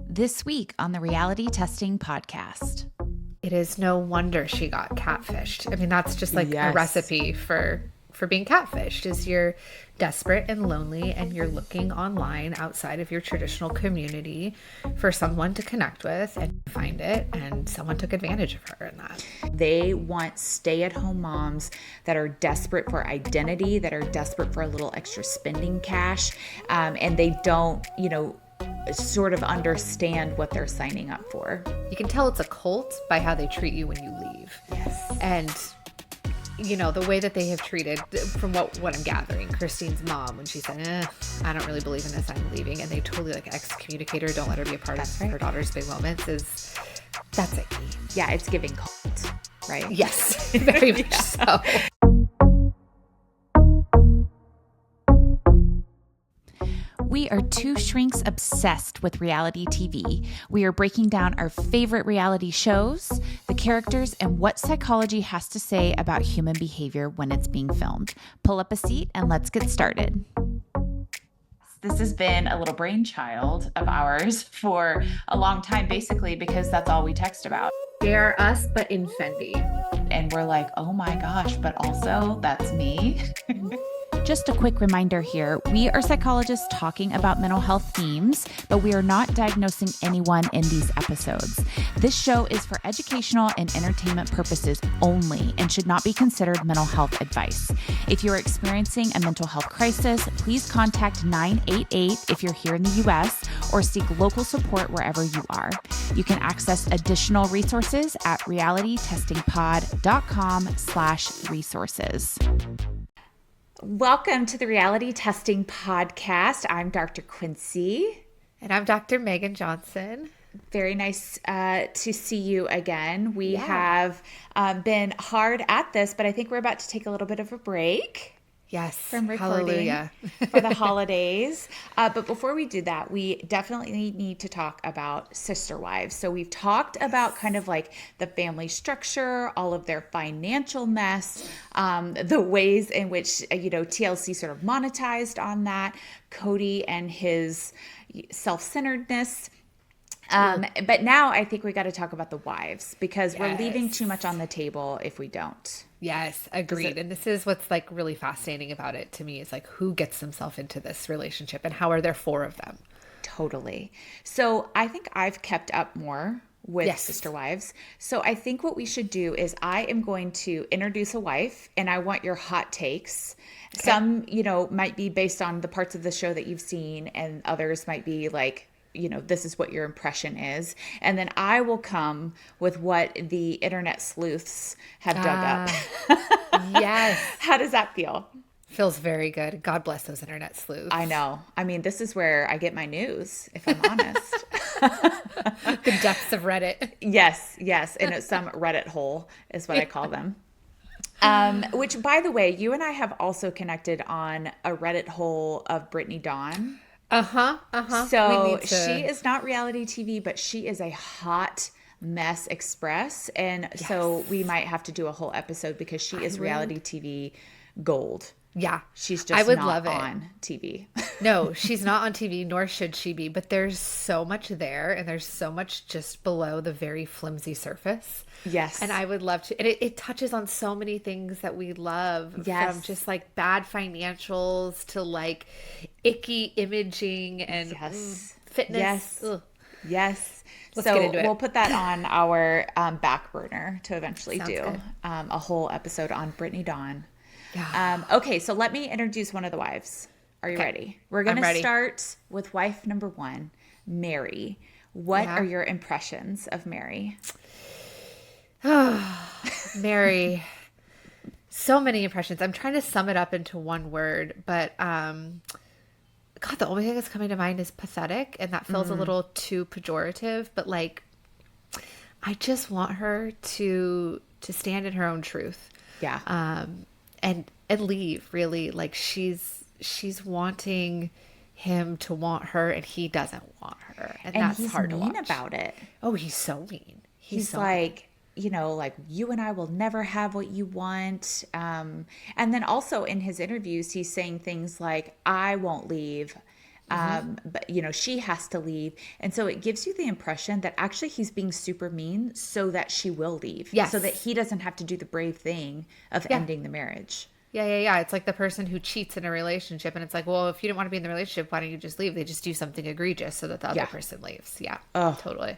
This week on the Reality Testing Podcast. It is no wonder she got catfished. I mean, that's just like a recipe for being catfished. Is you're desperate and lonely and you're looking online outside of your traditional community for someone to connect with and find it, and someone took advantage of her in that. They want stay-at-home moms that are desperate for identity, that are desperate for a little extra spending cash, and they don't, sort of understand what they're signing up for. You can tell it's a cult by how they treat you when you leave. Yes. And the way that they have treated, from what I'm gathering, Christine's mom, when she said, I don't really believe in this, I'm leaving, and they totally excommunicate her, don't let her be a part of her daughter's big moments, that's it. Yeah, it's giving cult, right? Yes, very much so. We are two shrinks obsessed with reality TV. We are breaking down our favorite reality shows, the characters, and what psychology has to say about human behavior when it's being filmed. Pull up a seat and let's get started. This has been a little brainchild of ours for a long time, basically, because that's all we text about. They are us, but in Fendi. And we're like, oh my gosh, but also that's me. Just a quick reminder here, we are psychologists talking about mental health themes, but we are not diagnosing anyone in these episodes. This show is for educational and entertainment purposes only and should not be considered mental health advice. If you're experiencing a mental health crisis, please contact 988 if you're here in the US, or seek local support wherever you are. You can access additional resources at realitytestingpod.com/resources. Welcome to the Reality Testing Podcast. I'm Dr. Quincy. And I'm Dr. Megan Johnson. Very nice to see you again. We have been hard at this, but I think we're about to take a little bit of a break. Yes. From recording for the holidays. But before we do that, we definitely need to talk about Sisterwives. So we've talked about kind of like the family structure, all of their financial mess, the ways in which, TLC sort of monetized on that, Cody and his self-centeredness. But now I think we got to talk about the wives, because we're leaving too much on the table if we don't. Yes, agreed. And this is what's like really fascinating about it to me, is like who gets themselves into this relationship and how are there four of them? Totally. So I think I've kept up more with Sisterwives. So I think what we should do is I am going to introduce a wife and I want your hot takes. Okay. Some, might be based on the parts of the show that you've seen, and others might be like, this is what your impression is. And then I will come with what the internet sleuths have dug up. Yes. How does that feel? Feels very good. God bless those internet sleuths. I know. I mean, this is where I get my news, if I'm honest. The depths of Reddit. Yes. And it's some Reddit hole is what I call them. Which, by the way, you and I have also connected on a Reddit hole of Brittany Dawn. So she is not reality TV, but she is a hot mess express. And so we might have to do a whole episode, because she is reality TV gold. Yeah. She's just not on TV. No, she's not on TV, nor should she be. But there's so much there, and there's so much just below the very flimsy surface. Yes. And I would love to. And it touches on so many things that we love. Yes. From just like bad financials to like icky imaging and fitness. Yes. Ugh. Yes. Let's get into it. We'll put that on our back burner to eventually Sounds do good. A whole episode on Brittany Dawn. Yeah. Okay, so let me introduce one of the wives. Are you ready? We're going to start with wife number 1, Mary. What are your impressions of Mary? Mary. So many impressions. I'm trying to sum it up into one word, but God, the only thing that's coming to mind is pathetic, and that feels a little too pejorative, but like I just want her to stand in her own truth. Yeah. And leave, really. Like she's wanting him to want her, and he doesn't want her, and that's hard to watch. He's mean about it. Oh, he's so mean. He's so like like, you and I will never have what you want. And then also in his interviews, he's saying things like, I won't leave. But, she has to leave. And so it gives you the impression that actually he's being super mean so that she will leave. Yes. So that he doesn't have to do the brave thing of ending the marriage. Yeah. It's like the person who cheats in a relationship, and it's like, well, if you didn't want to be in the relationship, why don't you just leave? They just do something egregious so that the other person leaves. Yeah, totally.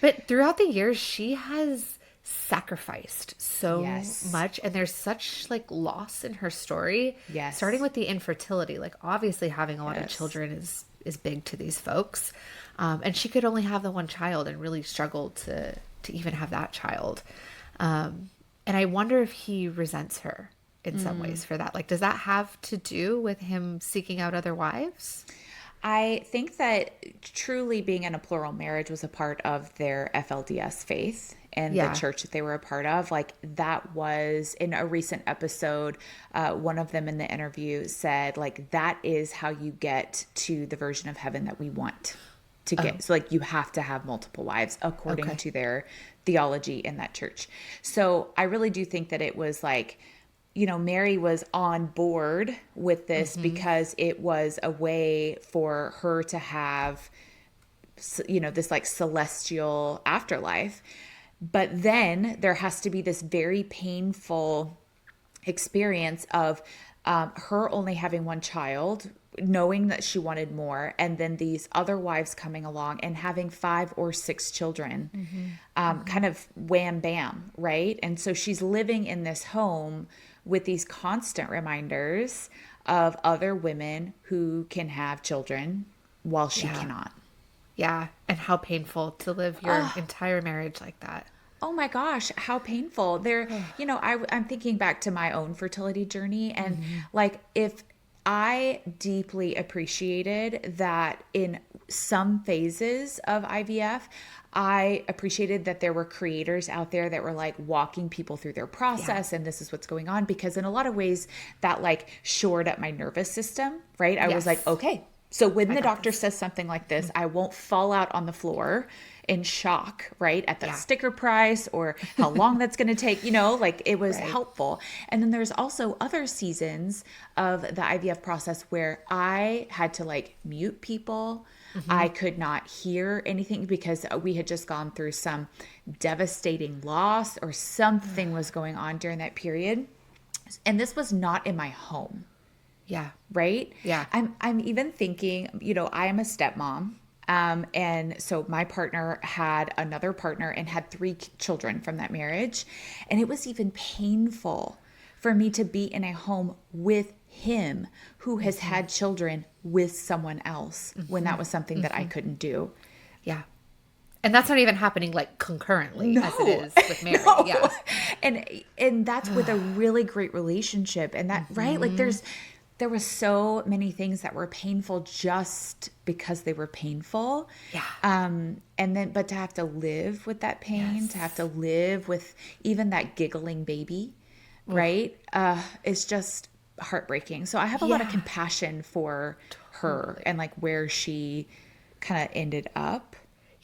But throughout the years, she has sacrificed so much, and there's such like loss in her story. Yes. Starting with the infertility, like obviously having a lot of children is big to these folks. And she could only have the one child and really struggled to even have that child. And I wonder if he resents her in some ways for that. Like, does that have to do with him seeking out other wives? I think that truly being in a plural marriage was a part of their FLDS faith and the church that they were a part of. Like, that was in a recent episode, one of them in the interview said, like, that is how you get to the version of heaven that we want to get. So like, you have to have multiple wives according to their theology in that church. So I really do think that it was like, Mary was on board with this because it was a way for her to have, this like celestial afterlife. But then there has to be this very painful experience of her only having one child, knowing that she wanted more, and then these other wives coming along and having 5 or 6 children, kind of wham bam, right? And so she's living in this home with these constant reminders of other women who can have children while she cannot. Yeah. And how painful to live your entire marriage like that. Oh my gosh, how painful. I'm thinking back to my own fertility journey, and like, if I deeply appreciated that in some phases of IVF, I appreciated that there were creators out there that were like walking people through their process and this is what's going on, because in a lot of ways that like shored up my nervous system, right? I was like, okay, so when the doctor says something like this, I won't fall out on the floor in shock, right? At the sticker price or how long that's going to take, like, it was helpful. And then there's also other seasons of the IVF process where I had to like mute people. I could not hear anything because we had just gone through some devastating loss or something was going on during that period. And this was not in my home. Yeah. Right? Yeah. I'm even thinking, I am a stepmom. And so my partner had another partner and had 3 children from that marriage. And it was even painful for me to be in a home with him who has had children with someone else when that was something that I couldn't do. Yeah. And that's not even happening like concurrently as it is with Mary. No. Yeah. And that's with a really great relationship. And that, right? Like there were so many things that were painful just because they were painful. Yeah. But to have to live with that pain, to have to live with even that giggling baby, right? It's just heartbreaking. So I have a lot of compassion for her and like where she kind of ended up.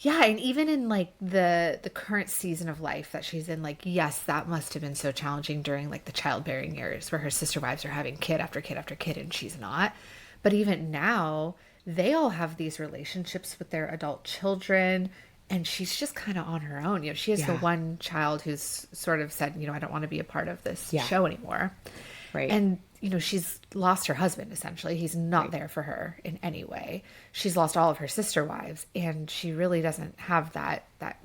Yeah, and even in like the current season of life that she's in, like, yes, that must have been so challenging during like the childbearing years where her sister wives are having kid after kid after kid and she's not. But even now, they all have these relationships with their adult children and she's just kind of on her own. She has the one child who's sort of said, I don't want to be a part of this show anymore. Right. And she's lost her husband, essentially. He's not there for her in any way. She's lost all of her sister wives, and she really doesn't have that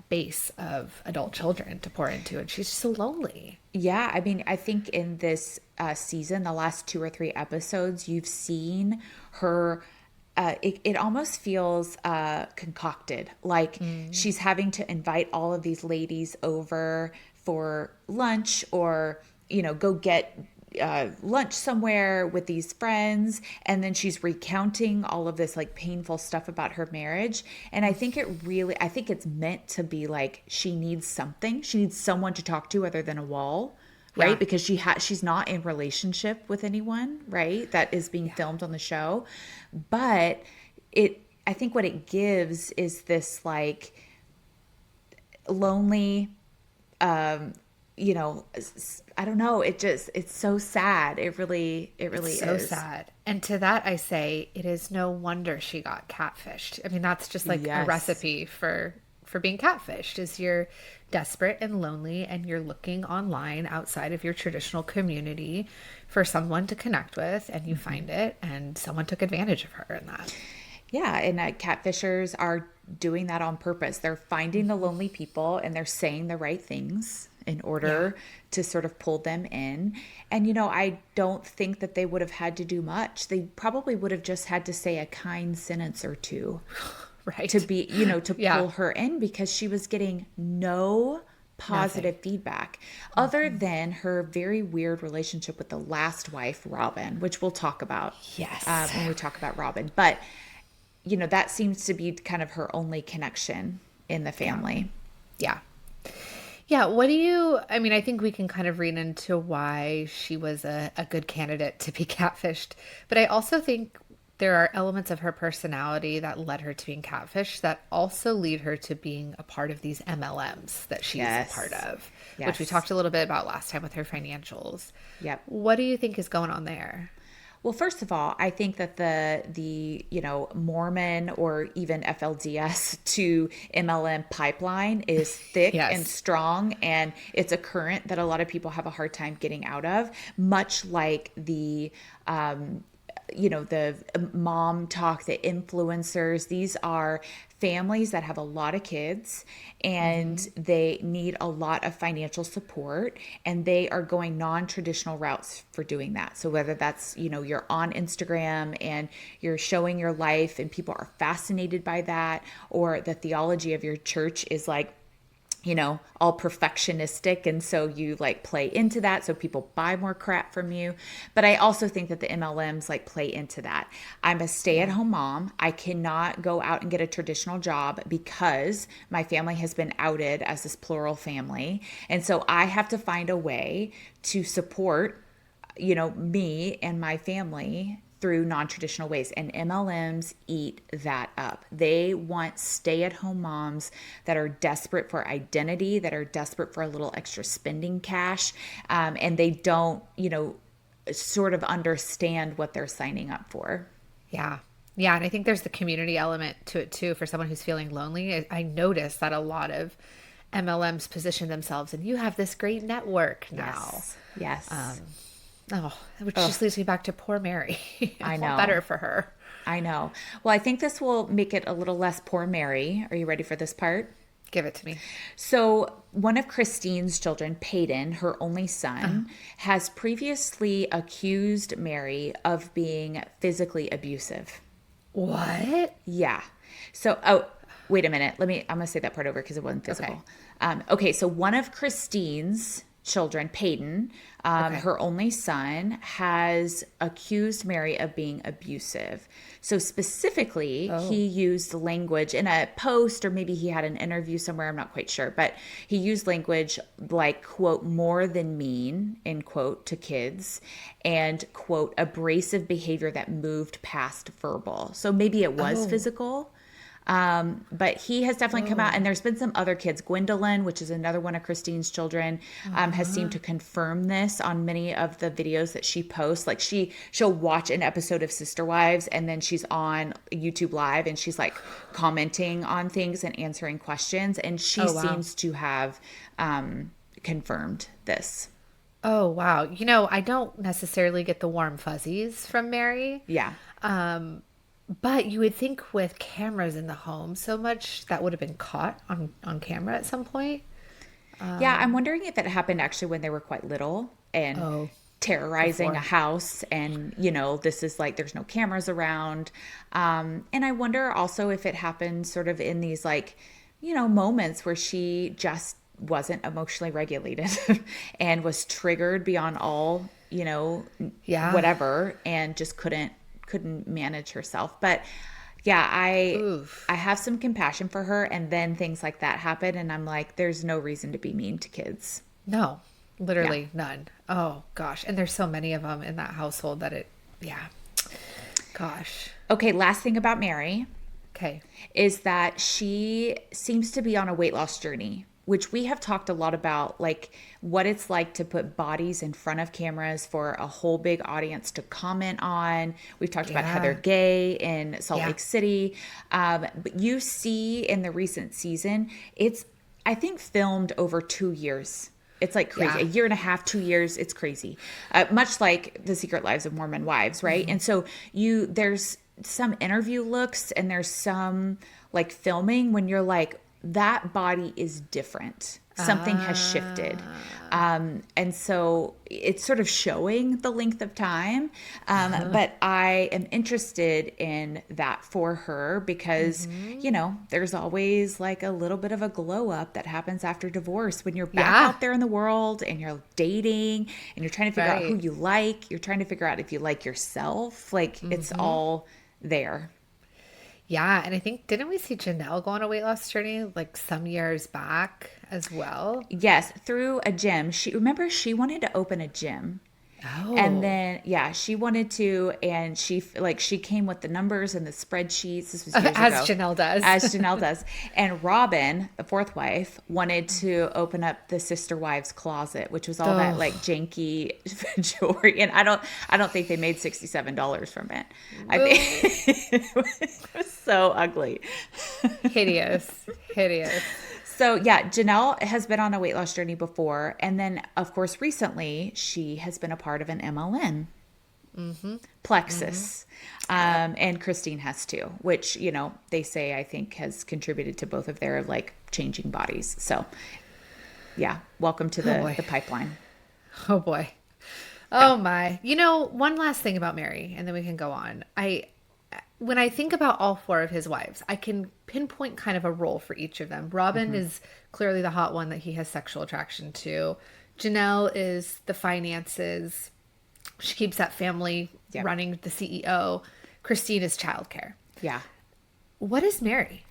base of adult children to pour into, and she's so lonely. Yeah, I mean, I think in this season, the last 2 or 3 episodes, you've seen her. It almost feels concocted, like she's having to invite all of these ladies over for lunch or, go get lunch somewhere with these friends, and then she's recounting all of this like painful stuff about her marriage. And I think it's meant to be like she needs someone to talk to other than a wall, right? Because she's not in relationship with anyone, right? That is being filmed on the show. But I think what it gives is this like lonely I don't know. It's so sad. It really So is. sad. And to that I say, it is no wonder she got catfished. I mean, that's just like a Yes. recipe for being catfished, is you're desperate and lonely and you're looking online outside of your traditional community for someone to connect with, and you find it and someone took advantage of her in that. Yeah, and catfishers are doing that on purpose. They're finding the lonely people and they're saying the right things in Yeah. order to sort of pull them in. And, I don't think that they would have had to do much. They probably would have just had to say a kind sentence or two to Right. be, to Yeah. pull her in, because she was getting no Nothing. positive feedback other than her very weird relationship with the last wife, Robin, which we'll talk about Yes. when we talk about Robin. But that seems to be kind of her only connection in the Yeah. family. Yeah. Yeah. What do you, I mean, I think we can kind of read into why she was a good candidate to be catfished. But I also think there are elements of her personality that led her to being catfished that also lead her to being a part of these MLMs that she's a part Yes. of, which we Yes. talked a little bit about last time with her financials. Yep. What do you think is going on there? Well, first of all, I think that the Mormon or even FLDS to MLM pipeline is thick and Yes. strong, and it's a current that a lot of people have a hard time getting out of, much like the mom talk, the influencers. These are families that have a lot of kids and they need a lot of financial support, and they are going non-traditional routes for doing that. So whether that's, you're on Instagram and you're showing your life and people are fascinated by that, or the theology of your church is like, all perfectionistic. And so you like play into that. So people buy more crap from you. But I also think that the MLMs like play into that. I'm a stay at Yeah. home mom. I cannot go out and get a traditional job because my family has been outed as this plural family. And so I have to find a way to support, me and my family through non-traditional ways, and MLMs eat that up. They want stay-at-home moms that are desperate for identity, that are desperate for a little extra spending cash, and they don't, sort of understand what they're signing up for. Yeah. Yeah. And I think there's the community element to it too. For someone who's feeling lonely, I noticed that a lot of MLMs position themselves and you have this great network now. Yes. Yes. Oh, which Ugh, just leads me back to poor Mary. I I felt better know. for her. I know. Well, I think this will make it a little less poor Mary. Are you ready for this part? Give it to me. So, one of Christine's children, Peyton, her only son, has previously accused Mary of being physically abusive. What? Yeah. So, oh, wait a minute. I'm going to say that part over because it wasn't Okay. physical. Okay. So, one of Christine's children, Peyton, Okay. her only son, has accused Mary of being abusive. So, specifically, Oh. he used language in a post, or maybe he had an interview somewhere. I'm not quite sure. But he used language like, quote, more than mean, end quote, to kids, and, quote, abrasive behavior that moved past verbal. So, maybe it was Oh. physical. But he has definitely come out, and there's been some other kids. Gwendolyn, which is another one of Christine's children, has seemed to confirm this on many of the videos that she posts. Like she'll watch an episode of Sisterwives, and then she's on YouTube Live, and she's like commenting on things and answering questions, and she Oh, wow. seems to have confirmed this. Oh, wow. I don't necessarily get the warm fuzzies from Mary. Yeah. But you would think with cameras in the home, so much that would have been caught on camera at some point. Yeah, I'm wondering if it happened actually when they were quite little and Oh, terrorizing a before. house, and this is like there's no cameras around. And I wonder also if it happened sort of in these like, moments where she just wasn't emotionally regulated and was triggered beyond all, Yeah. whatever, and just couldn't manage herself. But yeah, Oof. I have some compassion for her, and then things like that happen, and I'm like, there's no reason to be mean to kids. No, Yeah. literally none. Oh, gosh. And there's so many of them in that household yeah. Gosh. Okay, last thing about Mary Okay. is that she seems to be on a weight loss journey. which we have talked a lot about, like what it's like to put bodies in front of cameras for a whole big audience to comment on. We've talked about Heather Gay in Salt Lake City. But you see in the recent season, it's, I think, filmed over 2 years. It's like crazy. A year and a half, 2 years. It's crazy. Much like The Secret Lives of Mormon Wives, right? And so there's some interview looks and there's some like filming when you're like, that body is different. Something has shifted. And so it's sort of showing the length of time. But I am interested in that for her because, you know, there's always like a little bit of a glow up that happens after divorce when you're back out there in the world and you're dating and you're trying to figure out who you like. You're trying to figure out if you like yourself. Like it's all there. Yeah, and I think, didn't we see Janelle go on a weight loss journey like some years back as well? Yes, through a gym. She wanted to open a gym. Oh. And then, she wanted to, and she came with the numbers and the spreadsheets. This was years ago. As Janelle does. As Janelle does. And Robin, the fourth wife, wanted to open up the Sisterwives closet, which was all that like janky jewelry. And I don't think they made $67 from it. I think it was so ugly. Hideous. So Janelle has been on a weight loss journey before. And then, of course, recently she has been a part of an MLM, Plexus. And Christine has too, which, you know, they say, I think has contributed to both of their like changing bodies. So welcome to the pipeline. Oh boy. Oh my. You know, one last thing about Mary and then we can go on. When I think about all four of his wives, I can pinpoint kind of a role for each of them. Robin is clearly the hot one that he has sexual attraction to. Janelle is the finances. She keeps that family running, the CEO. Christine is childcare. Yeah. What is Mary?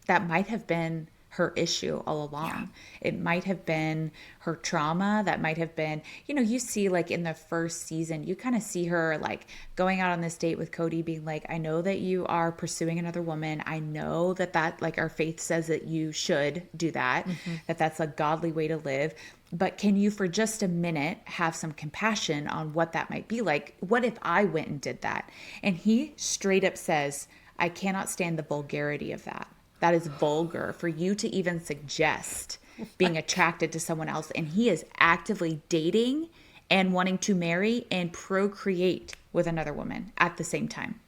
That might have been her issue all along. It might have been her trauma. That might have been, you know, you see like in the first season, you kind of see her like going out on this date with Cody being like, I know that you are pursuing another woman. I know that like our faith says that you should do that, that that's a godly way to live. But can you for just a minute have some compassion on what that might be like? What if I went and did that? And he straight up says, I cannot stand the vulgarity of that. That is vulgar for you to even suggest being attracted to someone else. And he is actively dating and wanting to marry and procreate with another woman at the same time.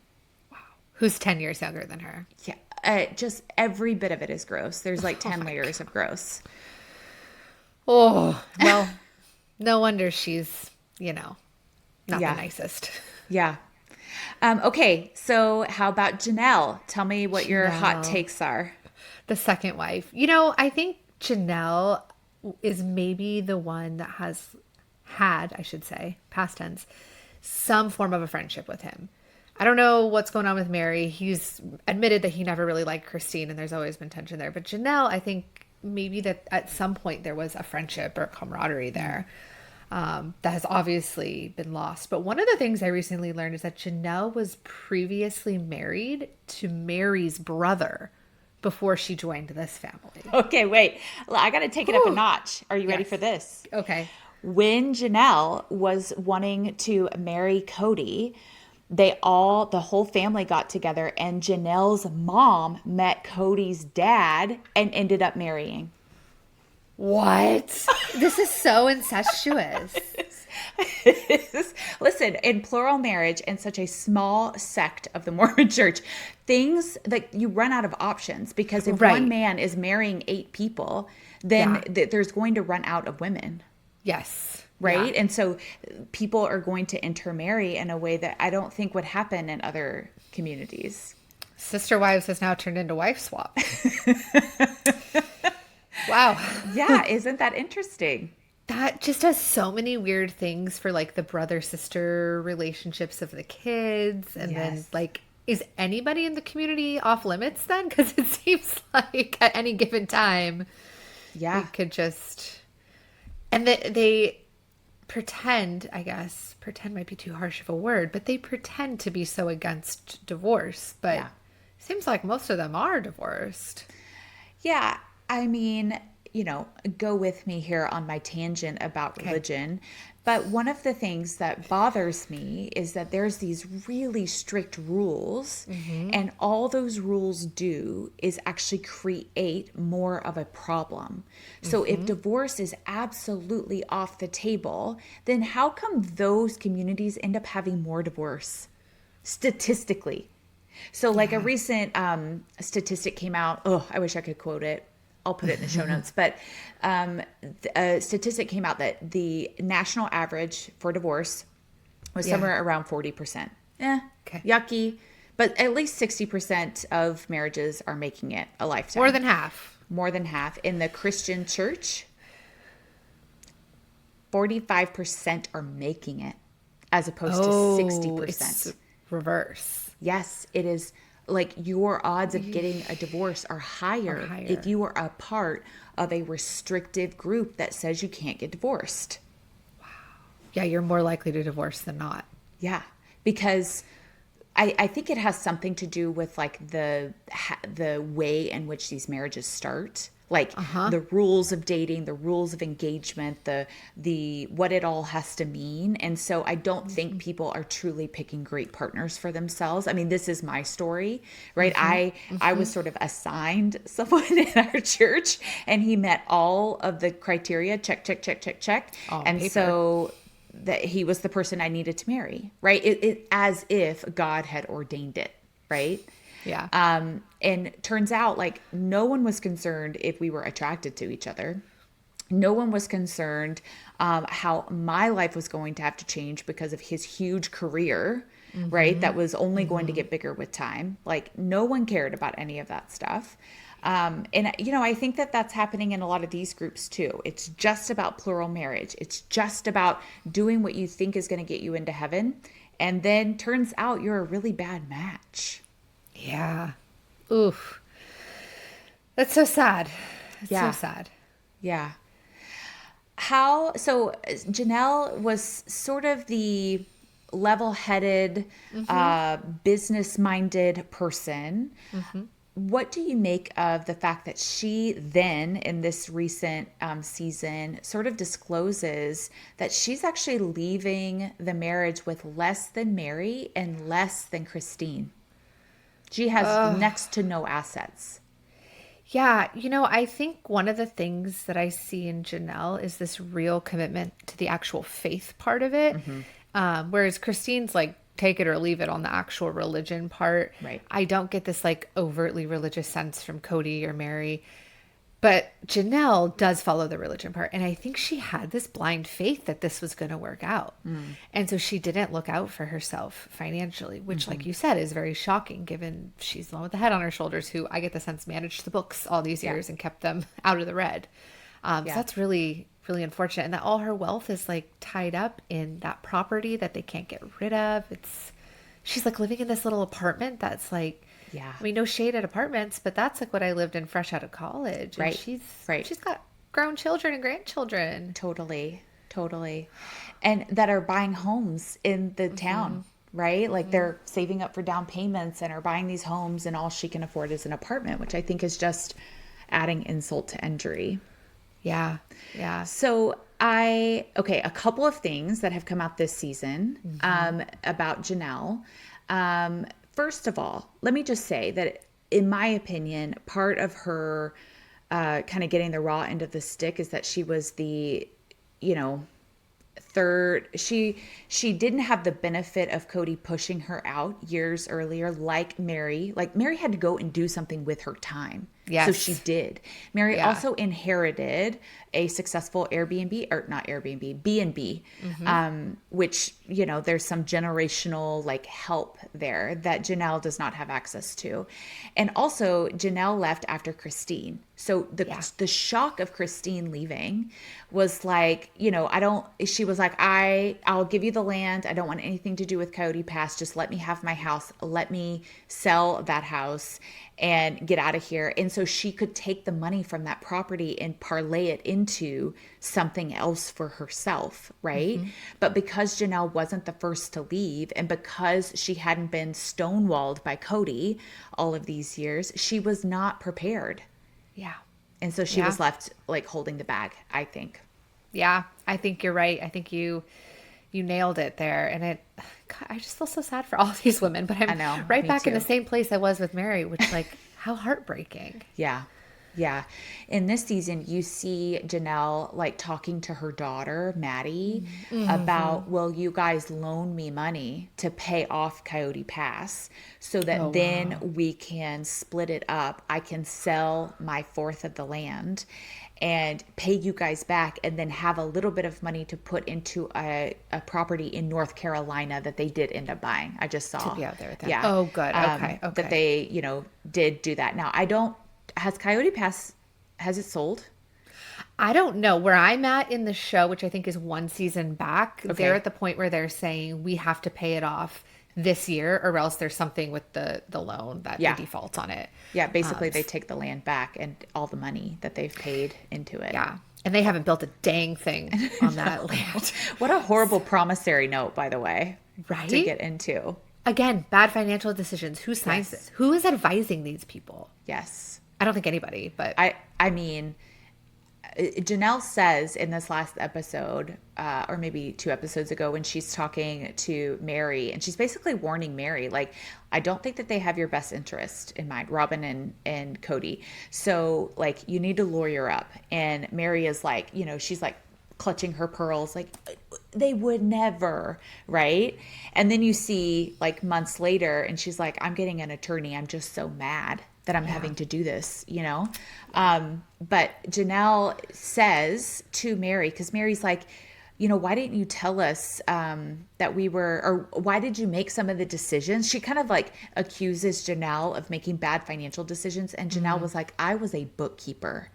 Wow. Who's 10 years younger than her. Yeah. Just every bit of it is gross. There's like 10 layers of gross. Oh, well, no wonder she's, you know, not the nicest. Yeah. Okay, so how about Janelle? Tell me what your hot takes are. The second wife. You know, I think Janelle is maybe the one that has had, I should say, past tense, some form of a friendship with him. I don't know what's going on with Mary. He's admitted that he never really liked Christine, and there's always been tension there. But Janelle, I think maybe that at some point there was a friendship or camaraderie there. That has obviously been lost. But one of the things I recently learned is that Janelle was previously married to Mary's brother before she joined this family. Okay, wait. I got to take it up a notch. Are you ready for this? Okay. When Janelle was wanting to marry Cody, the whole family got together and Janelle's mom met Cody's dad and ended up marrying. What? This is so incestuous. Listen, in plural marriage in such a small sect of the Mormon church, things that you run out of options because if one man is marrying 8 people, then there's going to run out of women. Yes. Right? Yeah. And so people are going to intermarry in a way that I don't think would happen in other communities. Sisterwives has now turned into wife swap. Wow. Yeah, isn't that interesting? That just has so many weird things for like the brother-sister relationships of the kids. And then like, is anybody in the community off limits then? Because it seems like at any given time, we could just, and they pretend, I guess, pretend might be too harsh of a word, but they pretend to be so against divorce. But it seems like most of them are divorced. Yeah. I mean, go with me here on my tangent about Okay. religion. But one of the things that bothers me is that there's these really strict rules, and all those rules do is actually create more of a problem. So if divorce is absolutely off the table, then how come those communities end up having more divorce statistically? So like a Yeah. recent statistic came out. Oh, I wish I could quote it. I'll put it in the show notes. But a statistic came out that the national average for divorce was Yeah. somewhere around 40%. Okay. Yucky. But at least 60% of marriages are making it a lifetime. More than half. More than half. In the Christian church, 45% are making it as opposed to 60%. It's reverse. Yes, it is. Like your odds of getting a divorce are higher if you are a part of a restrictive group that says you can't get divorced. Yeah, you're more likely to divorce than not. Yeah, because I think it has something to do with like the way in which these marriages start. Like the rules of dating, the rules of engagement, the what it all has to mean. And so I don't think people are truly picking great partners for themselves. I mean, this is my story, right? I was sort of assigned someone in our church, and he met all of the criteria, check, check, check, check, check. On And paper. so that he was the person I needed to marry, right? It as if God had ordained it, right? Yeah. And turns out like no one was concerned if we were attracted to each other. No one was concerned how my life was going to have to change because of his huge career, right? That was only going to get bigger with time. Like no one cared about any of that stuff. And I think that that's happening in a lot of these groups too. It's just about plural marriage. It's just about doing what you think is going to get you into heaven. And then turns out you're a really bad match. Yeah. Oof. That's so sad. It's Yeah. so sad. Yeah. So Janelle was sort of the level-headed, business-minded person. What do you make of the fact that she then, in this recent season, sort of discloses that she's actually leaving the marriage with less than Mary and less than Christine? She has next to no assets. Yeah, I think one of the things that I see in Janelle is this real commitment to the actual faith part of it. Whereas Christine's like, take it or leave it on the actual religion part. Right. I don't get this like overtly religious sense from Cody or Mary. But Janelle does follow the religion part. And I think she had this blind faith that this was going to work out. And so she didn't look out for herself financially, which, like you said, is very shocking given she's the one with the head on her shoulders who I get the sense managed the books all these years and kept them out of the red. So that's really, really unfortunate. And that all her wealth is like tied up in that property that they can't get rid of. She's like living in this little apartment that's like, Yeah. I mean, no shade at apartments, but that's like what I lived in fresh out of college. And Right. She's got grown children and grandchildren. Totally. And that are buying homes in the town, right? Like they're saving up for down payments and are buying these homes, and all she can afford is an apartment, which I think is just adding insult to injury. Yeah. So a couple of things that have come out this season about Janelle. First of all, let me just say that in my opinion, part of her kind of getting the raw end of the stick is that she was the, third. She didn't have the benefit of Cody pushing her out years earlier, like Mary. Like Mary had to go and do something with her time. Yes. So she did. Mary Yeah. also inherited a successful Airbnb, or not Airbnb, B&B, which, there's some generational like help there that Janelle does not have access to. And also Janelle left after Christine. So the shock of Christine leaving was like, she was like, I'll give you the land. I don't want anything to do with Cody Pass. Just let me have my house. Let me sell that house and get out of here. And so she could take the money from that property and parlay it into something else for herself, right? But because Janelle wasn't the first to leave, and because she hadn't been stonewalled by Cody all of these years, she was not prepared. Yeah. And so she Yeah. was left like holding the bag, I think. Yeah, I think you're right. I think you nailed it there. And God, I just feel so sad for all these women, but I I'm know, right me back in the too. same place I was with Mary, which like how heartbreaking. Yeah. Yeah. In this season, you see Janelle like talking to her daughter, Maddie, about, will you guys loan me money to pay off Coyote Pass so Oh, that then wow. we can split it up? I can sell my fourth of the land and pay you guys back and then have a little bit of money to put into a property in North Carolina that they did end up buying. I just To saw. be out there with them. Yeah. Oh, good. Okay. Okay. That they, did do that. Now, I don't, has Coyote Pass, has it sold? I don't know where I'm at in the show, which I think is one season back. Okay. They're at the point where they're saying we have to pay it off this year or else there's something with the loan that Yeah. they default on it. Yeah, basically they take the land back and all the money that they've paid into it. Yeah. And they haven't built a dang thing on that land. What a horrible promissory note, by the way, Right? to get into. Again, bad financial decisions. Who signs this? Who is advising these people? Yes. I don't think anybody, but I mean, Janelle says in this last episode, or maybe 2 episodes ago, when she's talking to Mary, and she's basically warning Mary, like, I don't think that they have your best interest in mind, Robin and Cody. So, like, you need to lawyer up. And Mary is like, she's like clutching her pearls, like, they would never, right? And then you see, like, months later, and she's like, I'm getting an attorney. I'm just so mad that I'm having to do this, But Janelle says to Mary, because Mary's like, why didn't you tell us that we were, or why did you make some of the decisions? She kind of like accuses Janelle of making bad financial decisions. And Janelle was like, I was a bookkeeper.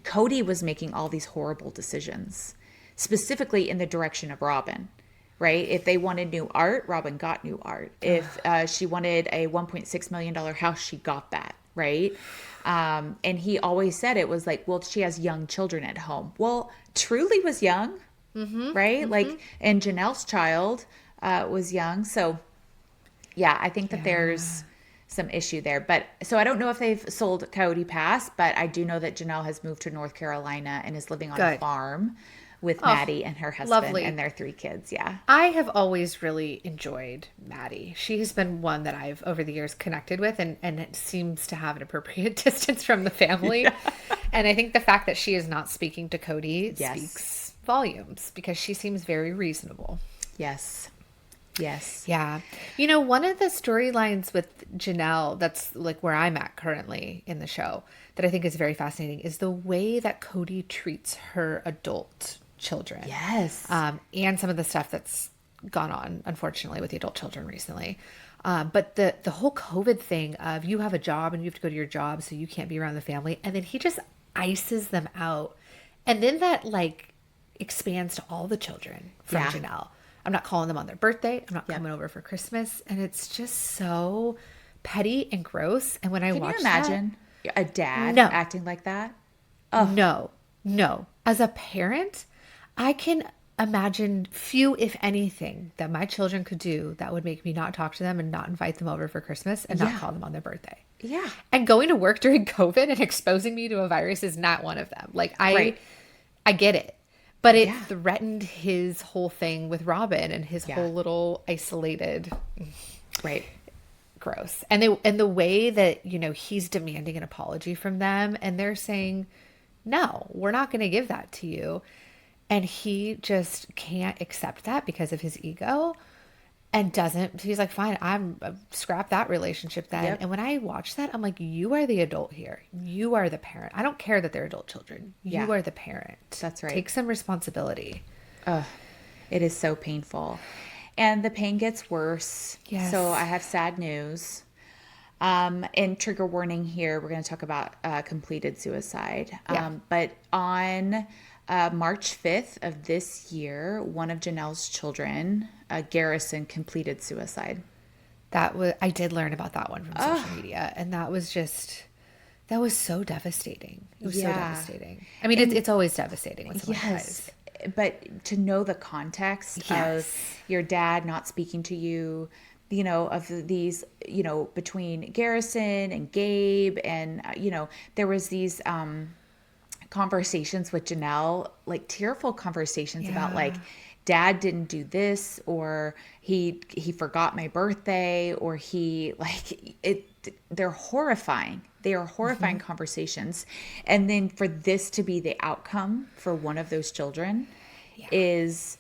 Cody was making all these horrible decisions, specifically in the direction of Robin. Right? If they wanted new art, Robin got new art. If she wanted a $1.6 million house, she got that. Right? And he always said it was like, well, she has young children at home. Well, Truly was young, right? Like, and Janelle's child was young. So, yeah, I think that there's some issue there. But so I don't know if they've sold Coyote Pass, but I do know that Janelle has moved to North Carolina and is living on a farm with Maddie and her husband and their 3 kids. Yeah. I have always really enjoyed Maddie. She has been one that I've over the years connected with and it seems to have an appropriate distance from the family. And I think the fact that she is not speaking to Cody speaks volumes because she seems very reasonable. Yes. Yes. Yeah. One of the storylines with Janelle that's like where I'm at currently in the show that I think is very fascinating is the way that Cody treats her adult children. Yes. And some of the stuff that's gone on, unfortunately, with the adult children recently. But the whole COVID thing of you have a job and you have to go to your job so you can't be around the family. And then he just ices them out. And then that like expands to all the children from Janelle. I'm not calling them on their birthday. I'm not coming over for Christmas. And it's just so petty and gross. And when I watch that... Can you imagine a dad acting like that? No. As a parent, I can imagine few, if anything, that my children could do that would make me not talk to them and not invite them over for Christmas and not call them on their birthday. Yeah. And going to work during COVID and exposing me to a virus is not one of them. Like, I get it. But it threatened his whole thing with Robin and his whole little isolated... Right. Gross. And the way that, he's demanding an apology from them and they're saying, no, we're not going to give that to you. And he just can't accept that because of his ego and he's like, fine, I'm scrap that relationship then. Yep. And when I watch that, I'm like, you are the adult here. You are the parent. I don't care that they're adult children. You are the parent. That's right. Take some responsibility. It is so painful. And the pain gets worse. Yes. So I have sad news. And trigger warning here, we're going to talk about completed suicide. But on March 5th of this year, one of Janelle's children, Garrison, completed suicide. I did learn about that one from social media. And that was so devastating. It was so devastating. I mean, it's always devastating when someone dies. But to know the context of your dad not speaking to you, of these, between Garrison and Gabe, and, there was these conversations with Janelle, like tearful conversations about like, dad didn't do this, or he forgot my birthday, or he like it. They're horrifying. They are horrifying conversations. And then for this to be the outcome for one of those children is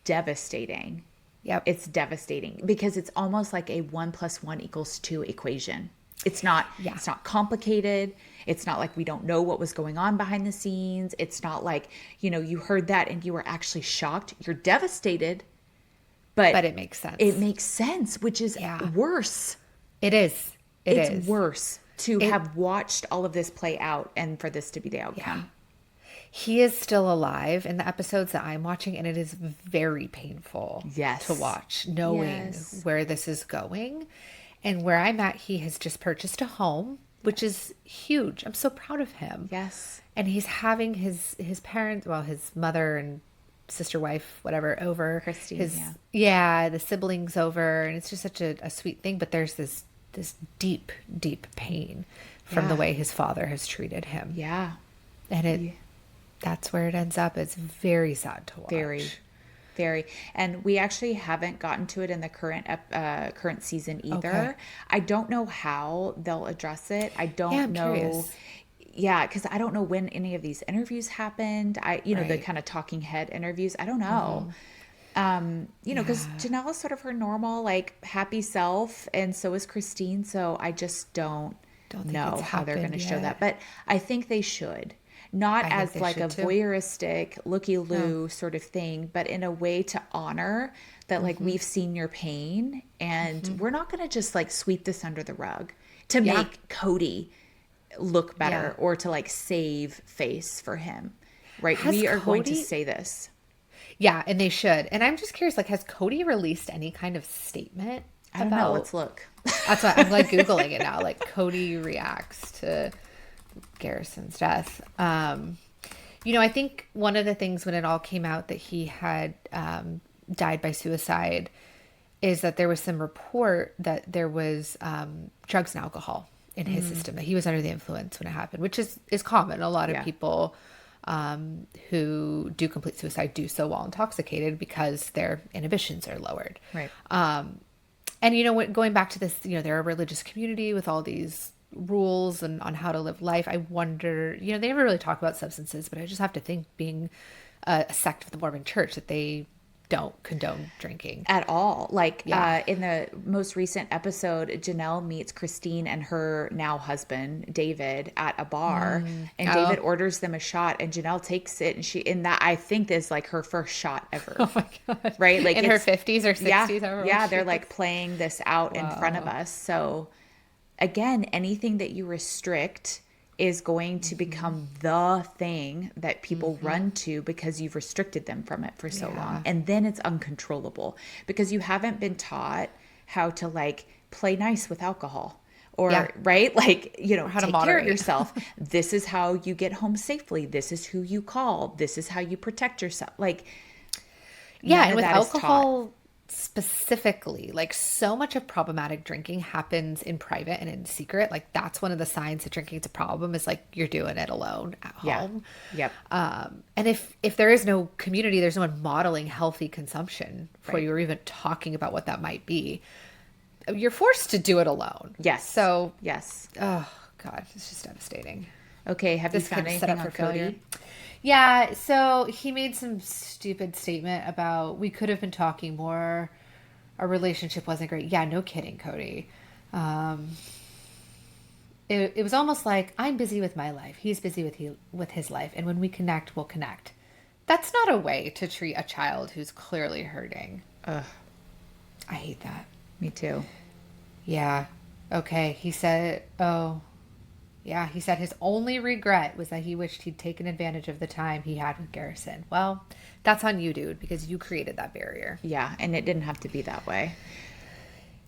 devastating. Yep. It's devastating because it's almost like a 1 + 1 = 2 equation. It's not complicated. It's not like we don't know what was going on behind the scenes. It's not like, you heard that and you were actually shocked. You're devastated, but it makes sense. It makes sense, which is worse. It is. It's worse to have watched all of this play out and for this to be the outcome. Yeah. He is still alive in the episodes that I'm watching, and it is very painful to watch, knowing where this is going. And where I'm at, he has just purchased a home, which is huge. I'm so proud of him. Yes. And he's having his parents, well, his mother and sister wife, whatever, over. Christine, the siblings over. And it's just such a sweet thing. But there's this deep, deep pain from the way his father has treated him. Yeah. And that's where it ends up. It's very sad to watch. Very. And we actually haven't gotten to it in the current season either. Okay. I don't know how they'll address it. I don't know. Curious. Yeah, because I don't know when any of these interviews happened. The kind of talking head interviews. I don't know. Because Janelle is sort of her normal, like, happy self, and so is Christine. So I just don't know how they're going to show that. But I think they should. Not as like a voyeuristic, looky-loo sort of thing, but in a way to honor that, like, we've seen your pain, and we're not going to just, like, sweep this under the rug to make Cody look better or to, like, save face for him, right? We are going to say this. Yeah, and they should. And I'm just curious, like, has Cody released any kind of statement? I don't know. Let's look. That's why I'm, like, Googling it now. Like, Cody reacts to Garrison's death. I think one of the things when it all came out that he had died by suicide is that there was some report that there was drugs and alcohol in his system, that he was under the influence when it happened, which is common. A lot of people who do complete suicide do so while intoxicated because their inhibitions are lowered. Right. And going back to this, they're a religious community with all these rules and on how to live life. I wonder, they never really talk about substances, but I just have to think, being a sect of the Mormon Church, that they don't condone drinking at all. Like in the most recent episode, Janelle meets Christine and her now husband David at a bar, and David orders them a shot, and Janelle takes it, and that I think is like her first shot ever. Oh my god! Right, like in her 50s or 60s. Yeah, they're like playing this out in front of us. So again, anything that you restrict is going to become the thing that people run to because you've restricted them from it for so long. And then it's uncontrollable because you haven't been taught how to, like, play nice with alcohol or, right? Like, how take care of yourself. This is how you get home safely. This is who you call. This is how you protect yourself. Like, and with alcohol specifically, like, so much of problematic drinking happens in private and in secret. Like, that's one of the signs that drinking is a problem, is like you're doing it alone at home. Yep. And if there is no community, there's no one modeling healthy consumption for you, or even talking about what that might be, you're forced to do it alone. Yes. So yes. Oh god, it's just devastating. Okay, have you found anything on Cody? Yeah, so he made some stupid statement about, we could have been talking more, our relationship wasn't great. Yeah, no kidding, Cody. It was almost like, I'm busy with my life, he's busy with his life, and when we connect, we'll connect. That's not a way to treat a child who's clearly hurting. Ugh. I hate that. Me too. Yeah. Okay, he said, he said his only regret was that he wished he'd taken advantage of the time he had with Garrison. Well, that's on you, dude, because you created that barrier. Yeah, and it didn't have to be that way.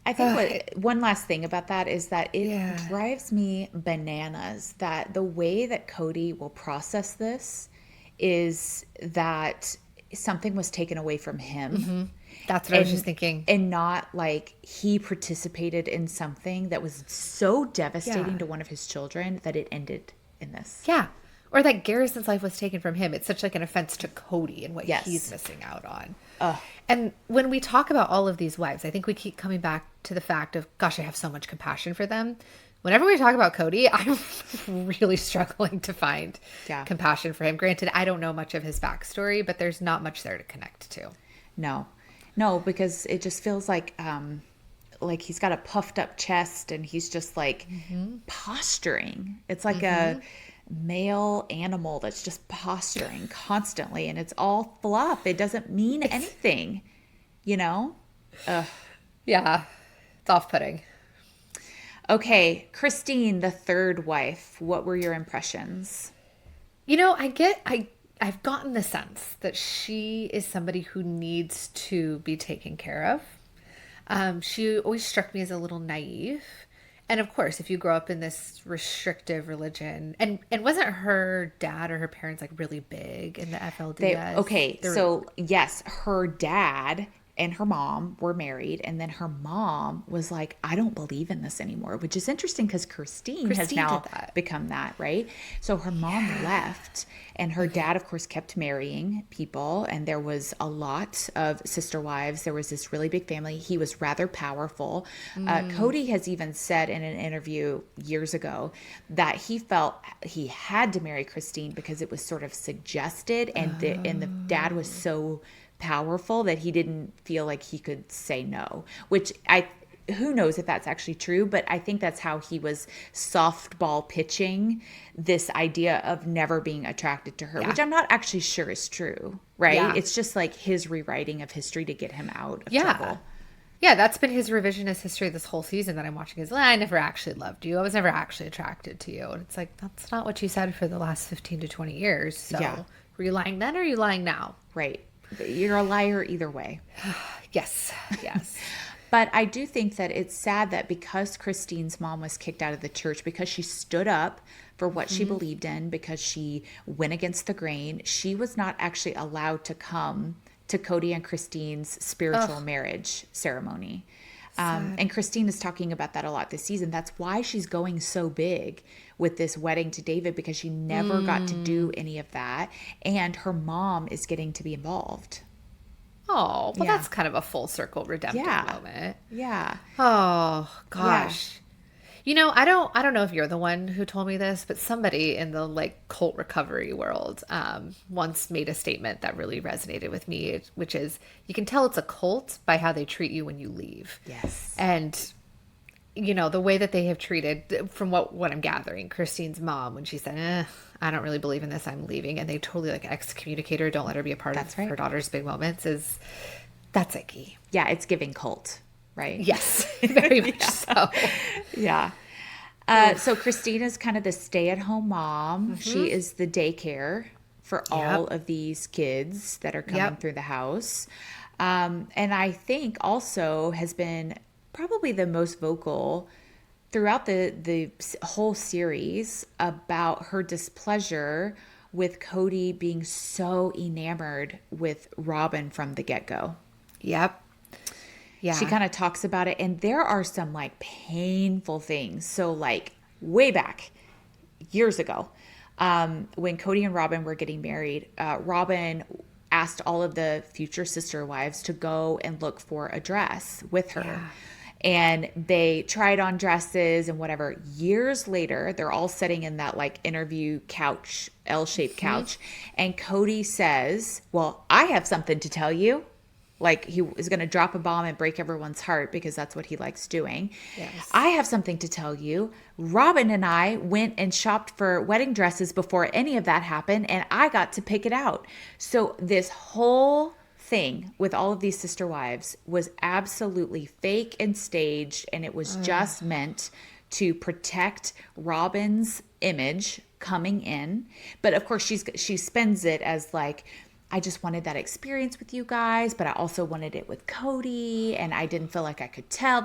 I think one last thing about that is that it drives me bananas that the way that Cody will process this is that something was taken away from him. That's what I was just thinking. And not like he participated in something that was so devastating to one of his children that it ended in this. Yeah. Or that Garrison's life was taken from him. It's such like an offense to Cody and what Yes. he's missing out on. And when we talk about all of these wives, I think we keep coming back to the fact of, gosh, I have so much compassion for them. Whenever we talk about Cody, I'm really struggling to find compassion for him. Granted, I don't know much of his backstory, but there's not much there to connect to. No, because it just feels like he's got a puffed up chest and he's just like posturing. It's like a male animal that's just posturing constantly, and it's all fluff. It doesn't mean anything, you know? Yeah, it's off-putting. Okay, Christine, the third wife. What were your impressions? You know, I've gotten the sense that she is somebody who needs to be taken care of. She always struck me as a little naive. And of course, if you grow up in this restrictive religion, and wasn't her dad or her parents like really big in the FLDS? So yes, her dad and her mom were married, and then her mom was like, I don't believe in this anymore, which is interesting because Christine has now become that, right? So her mom left, and her dad, of course, kept marrying people, and there was a lot of sister wives. There was this really big family. He was rather powerful. Cody has even said in an interview years ago that he felt he had to marry Christine because it was sort of suggested, and the dad was so powerful that he didn't feel like he could say no, which who knows if that's actually true, but I think that's how he was softball pitching this idea of never being attracted to her, which I'm not actually sure is true, right? Yeah. It's just like his rewriting of history to get him out of trouble. Yeah, that's been his revisionist history this whole season that I'm watching. Is, I never actually loved you. I was never actually attracted to you. And it's like, that's not what you said for the last 15 to 20 years. So were you lying then or are you lying now? Right. You're a liar either way. Yes. But I do think that it's sad that because Christine's mom was kicked out of the church, because she stood up for what she believed in, because she went against the grain, she was not actually allowed to come to Cody and Christine's spiritual marriage ceremony. And Christine is talking about that a lot this season. That's why she's going so big with this wedding to David, because she never got to do any of that. And her mom is getting to be involved. Oh, well, that's kind of a full circle redemptive moment. Yeah. Oh, gosh. Yeah. You know, I don't know if you're the one who told me this, but somebody in the like cult recovery world once made a statement that really resonated with me, which is, you can tell it's a cult by how they treat you when you leave. Yes. And you know, the way that they have treated, from what I'm gathering, Christine's mom, when she said, I don't really believe in this, I'm leaving, and they totally like excommunicate her, don't let her be a part of her daughter's big moments, that's icky. Yeah, it's giving cult, right? Yes, very much so. Yeah. So Christine is kind of the stay-at-home mom. She is the daycare for all of these kids that are coming through the house. And I think also has been probably the most vocal throughout the whole series about her displeasure with Cody being so enamored with Robin from the get-go. Yep. Yeah. She kind of talks about it, and there are some like painful things. So like way back years ago, when Cody and Robin were getting married, Robin asked all of the future sister wives to go and look for a dress with her. Yeah. And they tried on dresses and whatever. Years later, they're all sitting in that like interview couch, L-shaped couch. And Cody says, well, I have something to tell you. Like he was going to drop a bomb and break everyone's heart because that's what he likes doing. Yes. I have something to tell you. Robin and I went and shopped for wedding dresses before any of that happened, and I got to pick it out. So this whole thing with all of these sister wives was absolutely fake and staged, and it was just meant to protect Robin's image coming in. But of course she spends it as like, I just wanted that experience with you guys, but I also wanted it with Cody, and I didn't feel like I could tell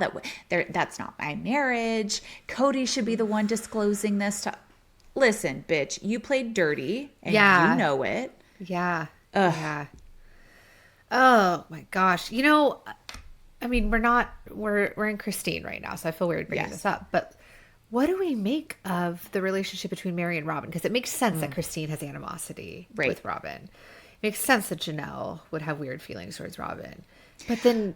that's not my marriage. Cody should be the one disclosing this to. Listen, bitch, you played dirty and you know it. Yeah. Ugh. Yeah. Oh my gosh. I mean, we're in Christine right now, so I feel weird bringing Yes. this up, but what do we make of the relationship between Mary and Robin? Because it makes sense that Christine has animosity Right. with Robin. It makes sense that Janelle would have weird feelings towards Robin. But then,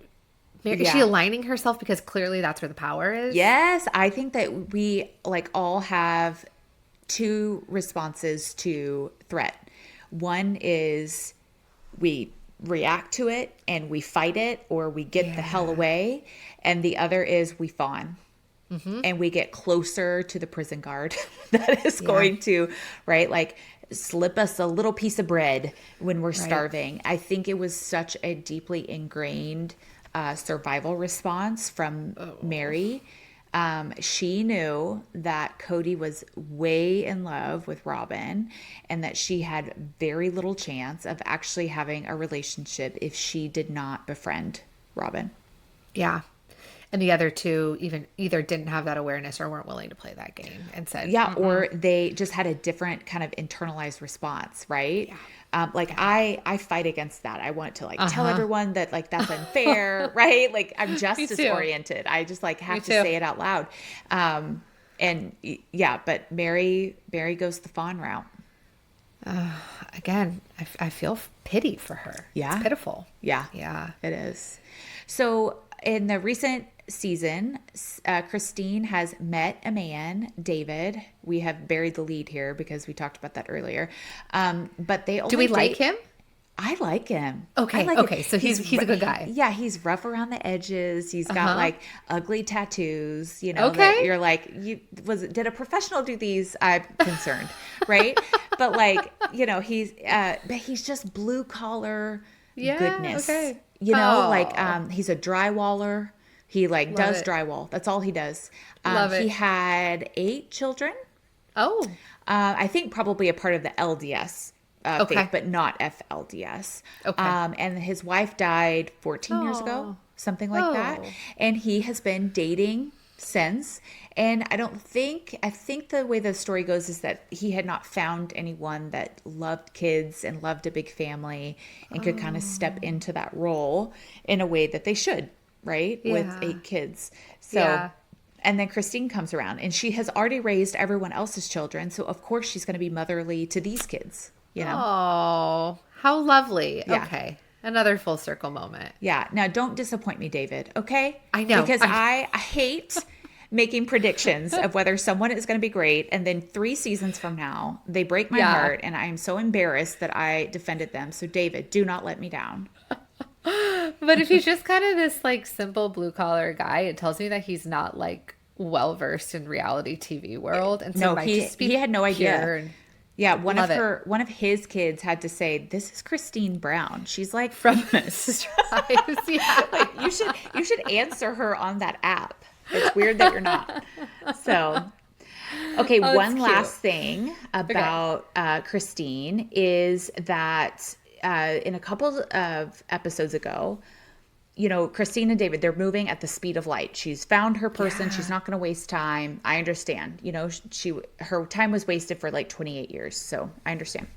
is she Yeah. aligning herself because clearly that's where the power is? Yes, I think that we like all have two responses to threat. One is we react to it and we fight it or we get the hell away. And the other is we fawn. And we get closer to the prison guard that is going to, right, like slip us a little piece of bread when we're starving. I think it was such a deeply ingrained survival response from Mary. She knew that Cody was way in love with Robin and that she had very little chance of actually having a relationship if she did not befriend Robin. Yeah. And the other two either didn't have that awareness or weren't willing to play that game and said, Yeah, or they just had a different kind of internalized response, right? Yeah. I fight against that. I want to like tell everyone that like that's unfair, right? Like I'm justice oriented. I just like have to say it out loud. But Mary goes the fawn route. Again, I feel pity for her. Yeah. It's pitiful. Yeah. Yeah. It is. So in the recent season, Christine has met a man, David. We have buried the lead here because we talked about that earlier. But they only Do we like him? I like him. Okay. I like Okay. him. So he's a good guy. Yeah, he's rough around the edges. He's got like ugly tattoos. You know, Okay. that you're like, did a professional do these? I'm concerned, right? But like, but he's just blue collar goodness. Okay. He's a drywaller. He like does it. drywall. That's all he does. Love it. He had 8 children. Oh. I think probably a part of the LDS Okay. faith, but not FLDS. Okay. And his wife died 14 years ago, something like that. And he has been dating since. And I think the way the story goes is that he had not found anyone that loved kids and loved a big family and could kind of step into that role in a way that they should, right? Yeah. With 8 kids. So, and then Christine comes around and she has already raised everyone else's children. So of course she's going to be motherly to these kids, Oh, how lovely. Yeah. Okay. Another full circle moment. Yeah. Now don't disappoint me, David. Okay. I know. Because I hate making predictions of whether someone is going to be great. And then 3 seasons from now, they break my heart. And I am so embarrassed that I defended them. So David, do not let me down. But if he's just kind of this like simple blue collar guy, it tells me that he's not like well versed in reality TV world. And so he had no idea. And, yeah, one of his kids had to say, "This is Christine Brown. She's like from famous." Sisterwives. Yeah. Like you should answer her on that app. It's weird that you're not. So, okay, one last thing about Christine is that in a couple of episodes ago, Christine and David, they're moving at the speed of light. She's found her person. Yeah. She's not going to waste time. I understand. Her time was wasted for like 28 years. So I understand.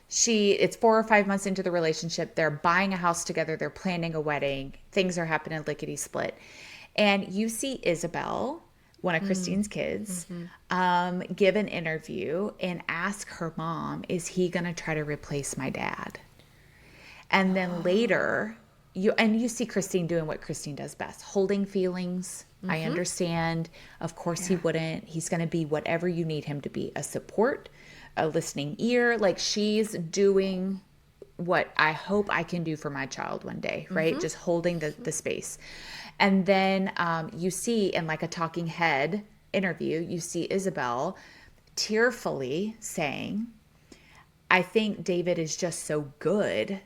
It's 4 or 5 months into the relationship. They're buying a house together. They're planning a wedding. Things are happening lickety split. And you see Isabel, one of Christine's kids, give an interview and ask her mom, is he going to try to replace my dad? And then later, you see Christine doing what Christine does best, holding feelings. I understand. Of course he wouldn't. He's going to be whatever you need him to be, a support, a listening ear. Like she's doing what I hope I can do for my child one day, right? Just holding the space. And then you see in like a talking head interview, you see Isabel tearfully saying, I think David is just so good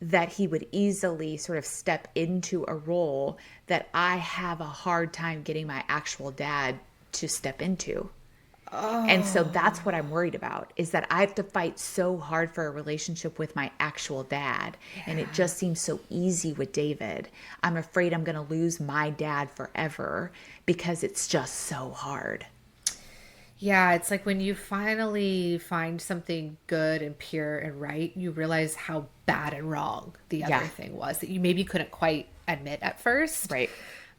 that he would easily sort of step into a role that I have a hard time getting my actual dad to step into. Oh. And so that's what I'm worried about, is that I have to fight so hard for a relationship with my actual dad. Yeah. And it just seems so easy with David. I'm afraid I'm going to lose my dad forever because it's just so hard. Yeah, it's like when you finally find something good and pure and right, you realize how bad and wrong the other Yeah. thing was that you maybe couldn't quite admit at first. Right.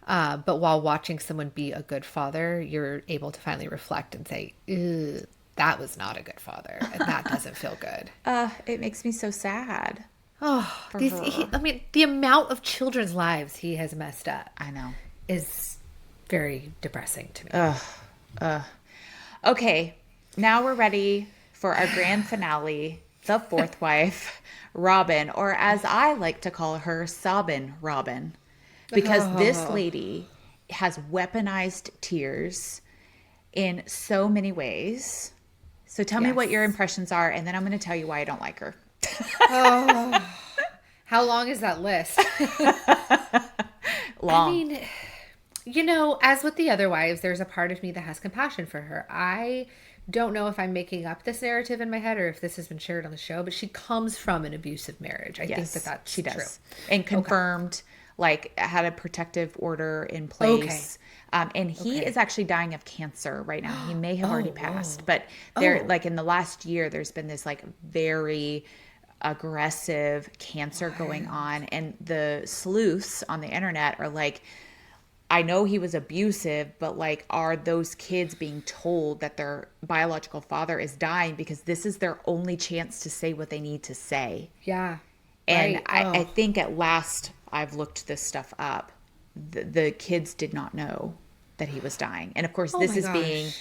But while watching someone be a good father, you're able to finally reflect and say, "Ew, that was not a good father, and that doesn't feel good." It makes me so sad Oh, for her. I mean, the amount of children's lives he has messed up I know. is very depressing to me. Okay, now we're ready for our grand finale, the fourth wife, Robin, or as I like to call her, Sobbin Robin, because this Oh, lady has weaponized tears in so many ways. So tell me what your yes. impressions are, and then I'm going to tell you why I don't like her. Oh, how long is that list? I Long. mean, you know, as with the other wives, there's a part of me that has compassion for her. I don't know if I'm making up this narrative in my head or if this has been shared on the show, but she comes from an abusive marriage. I think that Yes, that's she true. does. And Okay. confirmed, like, had a protective order in Okay. place. And he is Okay. actually dying of cancer right now. He may have Oh, already passed, whoa. but there, Oh, like, in the last year, there's been this, like, very aggressive cancer going what? on. And the sleuths on the internet are like, I know he was abusive, but like, are those kids being told that their biological father is dying because this is their only chance to say what they need to say? Yeah. And Right. I Oh. think at last I've looked this stuff up. The kids did not know that he was dying. And of course, Oh this my is being,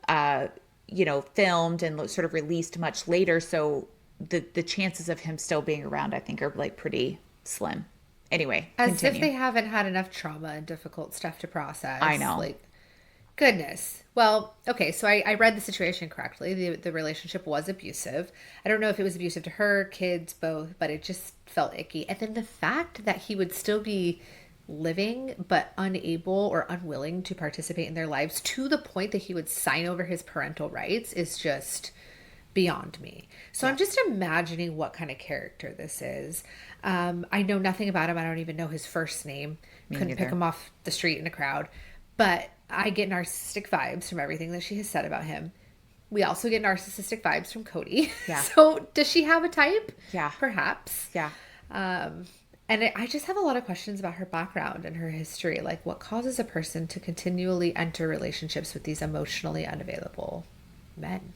gosh. filmed and sort of released much later. So the chances of him still being around, I think, are like pretty slim. Anyway, As if continue. they haven't had enough trauma and difficult stuff to I process. know. Like, goodness. Well, okay, so I read the situation correctly. The relationship was abusive. I don't know if it was abusive to her, kids, both, but it just felt icky. And then the fact that he would still be living but unable or unwilling to participate in their lives to the point that he would sign over his parental rights is just beyond me. So Yeah. I'm just imagining what kind of character this is. I know nothing about him. I don't even know his first name. Me Couldn't pick neither. him off the street in a crowd. But I get narcissistic vibes from everything that she has said about him. We also get narcissistic vibes from Cody. Yeah. So does she have a type? Yeah. Perhaps. Yeah. Um, and I just have a lot of questions about her background and her history. Like, what causes a person to continually enter relationships with these emotionally unavailable men?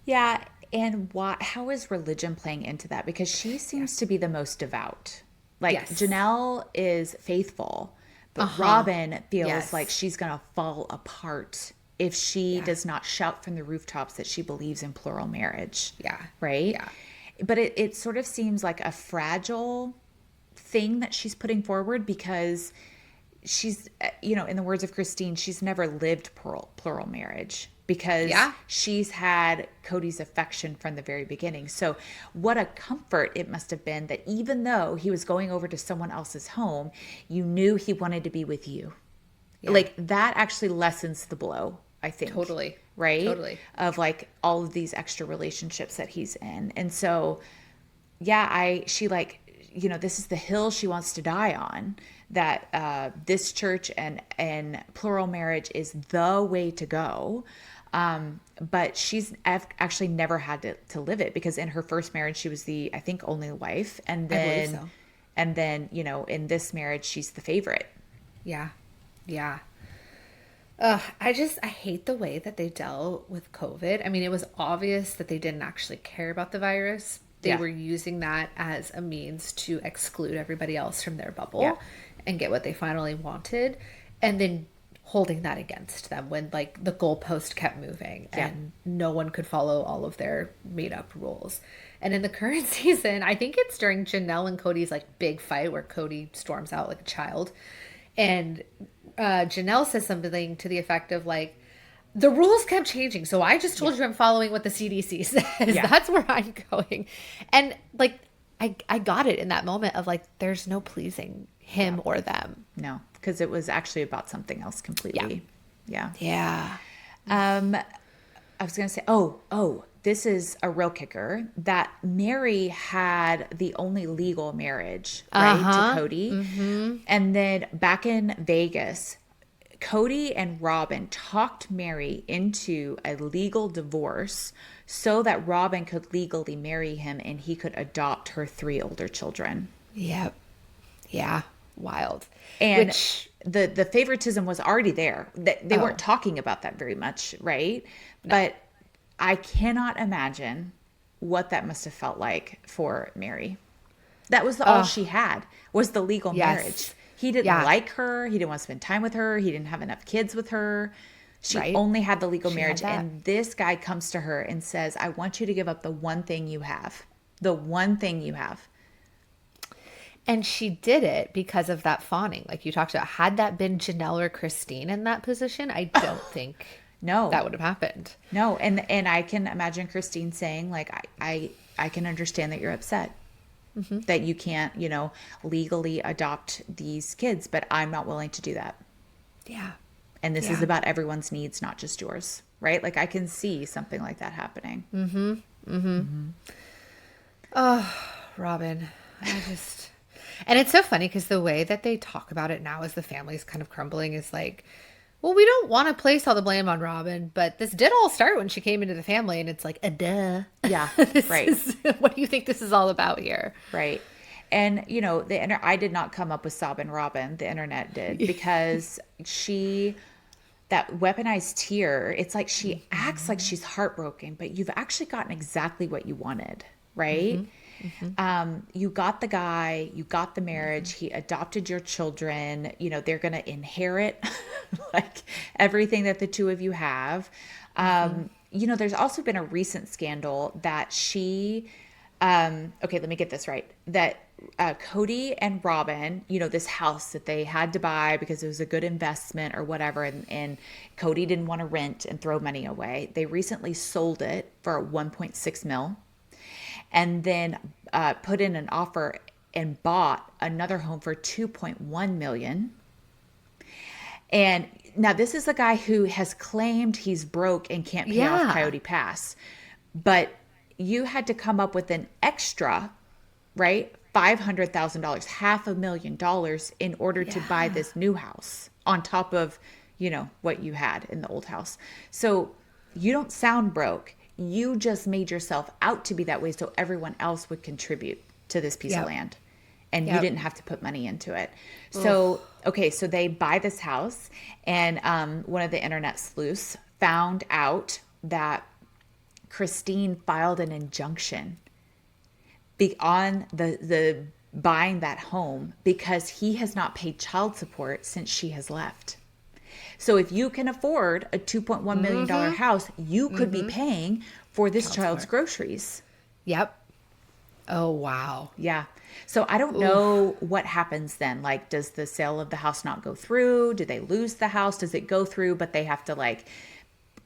Yeah, and how is religion playing into that? Because she Yeah. seems to be the most devout. Like Yes. Janelle is faithful, Uh but huh. Robin feels like Yes. she's going to fall apart if she Yeah. does not shout from the rooftops that she believes in plural marriage, Yeah. right? Yeah. But it sort of seems like a fragile thing that she's putting forward because she's, in the words of Christine, she's never lived plural marriage because Yeah. she's had Cody's affection from the very beginning. So, what a comfort it must have been that even though he was going over to someone else's home, you knew he wanted to be with you. Yeah. Like, that actually lessens the blow, I think, Totally. right? Totally. Of like all of these extra relationships that he's in. And so, yeah, she like, this is the hill she wants to die on, that this church and plural marriage is the way to go. But she's actually never had to live it because in her first marriage she was the, I think, only wife, and I believe then so. in this marriage she's the favorite. Yeah. Yeah. I hate the way that they dealt with COVID. I mean, it was obvious that they didn't actually care about the virus. They Yeah. were using that as a means to exclude everybody else from their Yeah. bubble and get what they finally wanted. And then holding that against them when like the goalpost kept moving Yeah. and no one could follow all of their made up rules. And in the current season, I think it's during Janelle and Cody's like big fight where Cody storms out like a child. And Janelle says something to the effect of like, the rules kept changing. So I just told Yeah. you I'm following what the CDC says. Yeah. That's where I'm going. And like, I got it in that moment of like, there's no pleasing him or them. No, because it was actually about something else completely. Yeah. Yeah. I was going to say, this is a real kicker that Mary had the only legal marriage, right, to Cody. And then back in Vegas, Cody and Robin talked Mary into a legal divorce so that Robin could legally marry him and he could adopt her 3 older children. Yep. Yeah. Wild. And Which, the favoritism was already there. They weren't talking about that very much, right? No. But I cannot imagine what that must have felt like for Mary. That was all she had, was the legal marriage. He didn't like her. He didn't want to spend time with her. He didn't have enough kids with her. She only had the legal marriage. And this guy comes to her and says, I want you to give up the one thing you have. The one thing you have. And she did it because of that fawning, like you talked about. Had that been Janelle or Christine in that position, I don't think that would have happened. No, and I can imagine Christine saying, like, I can understand that you're upset. Mm-hmm. That you can't, legally adopt these kids, but I'm not willing to do that. Yeah. And this is about everyone's needs, not just yours, right? Like, I can see something like that happening. Mm-hmm. Mm-hmm. Mm-hmm. Oh, Robin, and it's so funny because the way that they talk about it now as the family's kind of crumbling is like, well, we don't want to place all the blame on Robin, but this did all start when she came into the family, and it's like, duh. Yeah, right. What do you think this is all about here? Right. And, I did not come up with Sobbin' Robin. The internet did, because that weaponized tear, it's like she acts like she's heartbroken, but you've actually gotten exactly what you wanted, right? Mm-hmm. Mm-hmm. You got the guy, you got the marriage, he adopted your children, they're going to inherit like everything that the two of you have. There's also been a recent scandal that okay, let me get this right. That Cody and Robin, this house that they had to buy because it was a good investment or whatever, and Cody didn't want to rent and throw money away. They recently sold it for $1.6 million. And then put in an offer and bought another home for $2.1 million. And now this is a guy who has claimed he's broke and can't pay off Coyote Pass. But you had to come up with an extra, right? $500,000, $500,000 in order to buy this new house on top of, what you had in the old house. So you don't sound broke. You just made yourself out to be that way so everyone else would contribute to this piece of land. And you didn't have to put money into it. So, so they buy this house, and one of the internet sleuths found out that Christine filed an injunction on the buying that home because he has not paid child support since she has left. So if you can afford a $2.1 million house, you could be paying for this child's groceries. Yep. Oh, wow. Yeah. So I don't know what happens then. Like, does the sale of the house not go through? Do they lose the house? Does it go through, but they have to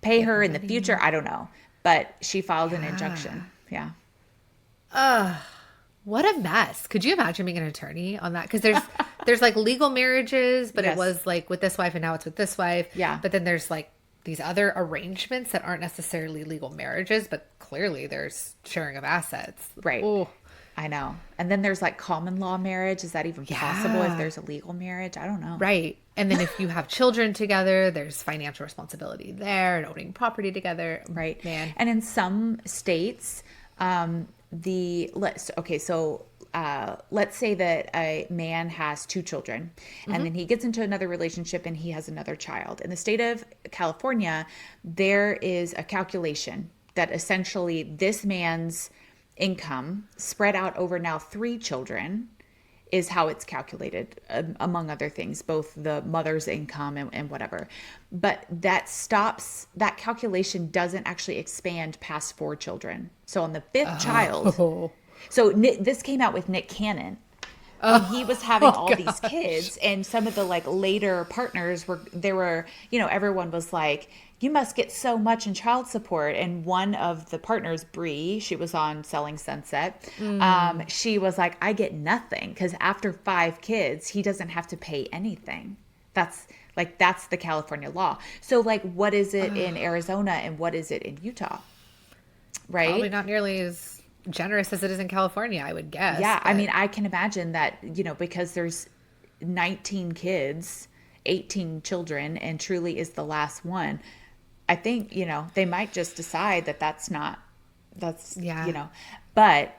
pay her in the future? I don't know. But she filed an injunction. Yeah. What a mess. Could you imagine being an attorney on that? Because there's legal marriages, but it was with this wife and now it's with this wife. Yeah. But then there's these other arrangements that aren't necessarily legal marriages, but clearly there's sharing of assets. Right. Ooh. I know. And then there's common law marriage. Is that even possible if there's a legal marriage? I don't know. Right. And then if you have children together, there's financial responsibility there and owning property together. Right. Man. And in some states, let's say that a man has 2 children and then he gets into another relationship and he has another child. In the state of California, there is a calculation that essentially this man's income spread out over now 3 children is how it's calculated, among other things, both the mother's income and whatever. But that calculation doesn't actually expand past 4 children. So on the 5th child, so this came out with Nick Cannon. When he was having all these kids, and some of the later partners everyone was like, you must get so much in child support. And one of the partners, Bree, she was on Selling Sunset. She was like, I get nothing because after 5 kids, he doesn't have to pay anything. That's the California law. So what is it in Arizona and what is it in Utah? Right? Probably not nearly as generous as it is in California, I would guess. Yeah. But I mean, I can imagine that, because there's 19 kids 18 children and truly is the last one, I think, they might just decide that Yeah. but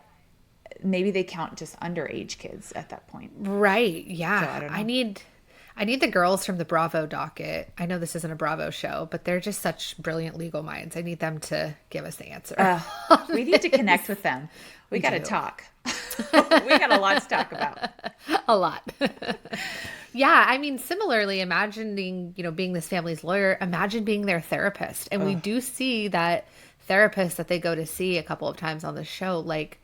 maybe they count just underage kids at that point. Right. So Yeah. I don't I know. need I need the girls from the Bravo docket. I know this isn't a Bravo show, but they're just such brilliant legal minds. I need them to give us the answer. We need to connect with them. We got to do. talk. We got a lot to talk about. A lot. Yeah, I mean, similarly, imagining, being this family's lawyer, imagine being their therapist. And we do see that therapist that they go to see a couple of times on the show, like,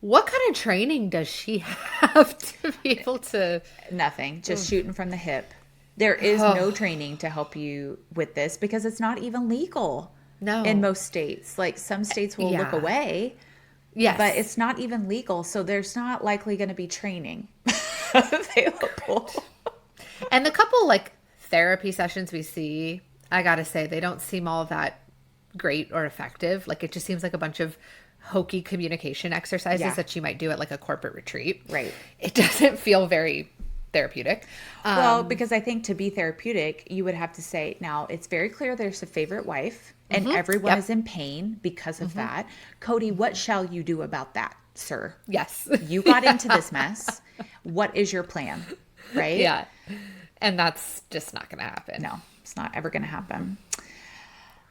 what kind of training does she have to be able to? Nothing, just shooting from the hip. There is no training to help you with this because it's not even legal. No. In most states. Like some states will look away. Yes. But it's not even legal, so there's not likely going to be training available. And the couple like therapy sessions we see, I gotta say, they don't seem all that great or effective. Like it just seems like a bunch of hokey communication exercises that you might do at like a corporate retreat. Right. It doesn't feel very therapeutic. Well, because I think to be therapeutic, you would have to say, now it's very clear there's a favorite wife and everyone is in pain because of that. Cody, what shall you do about that, sir? Yes. You got into this mess. What is your plan? Right? Yeah. And that's just not going to happen. No, it's not ever going to happen.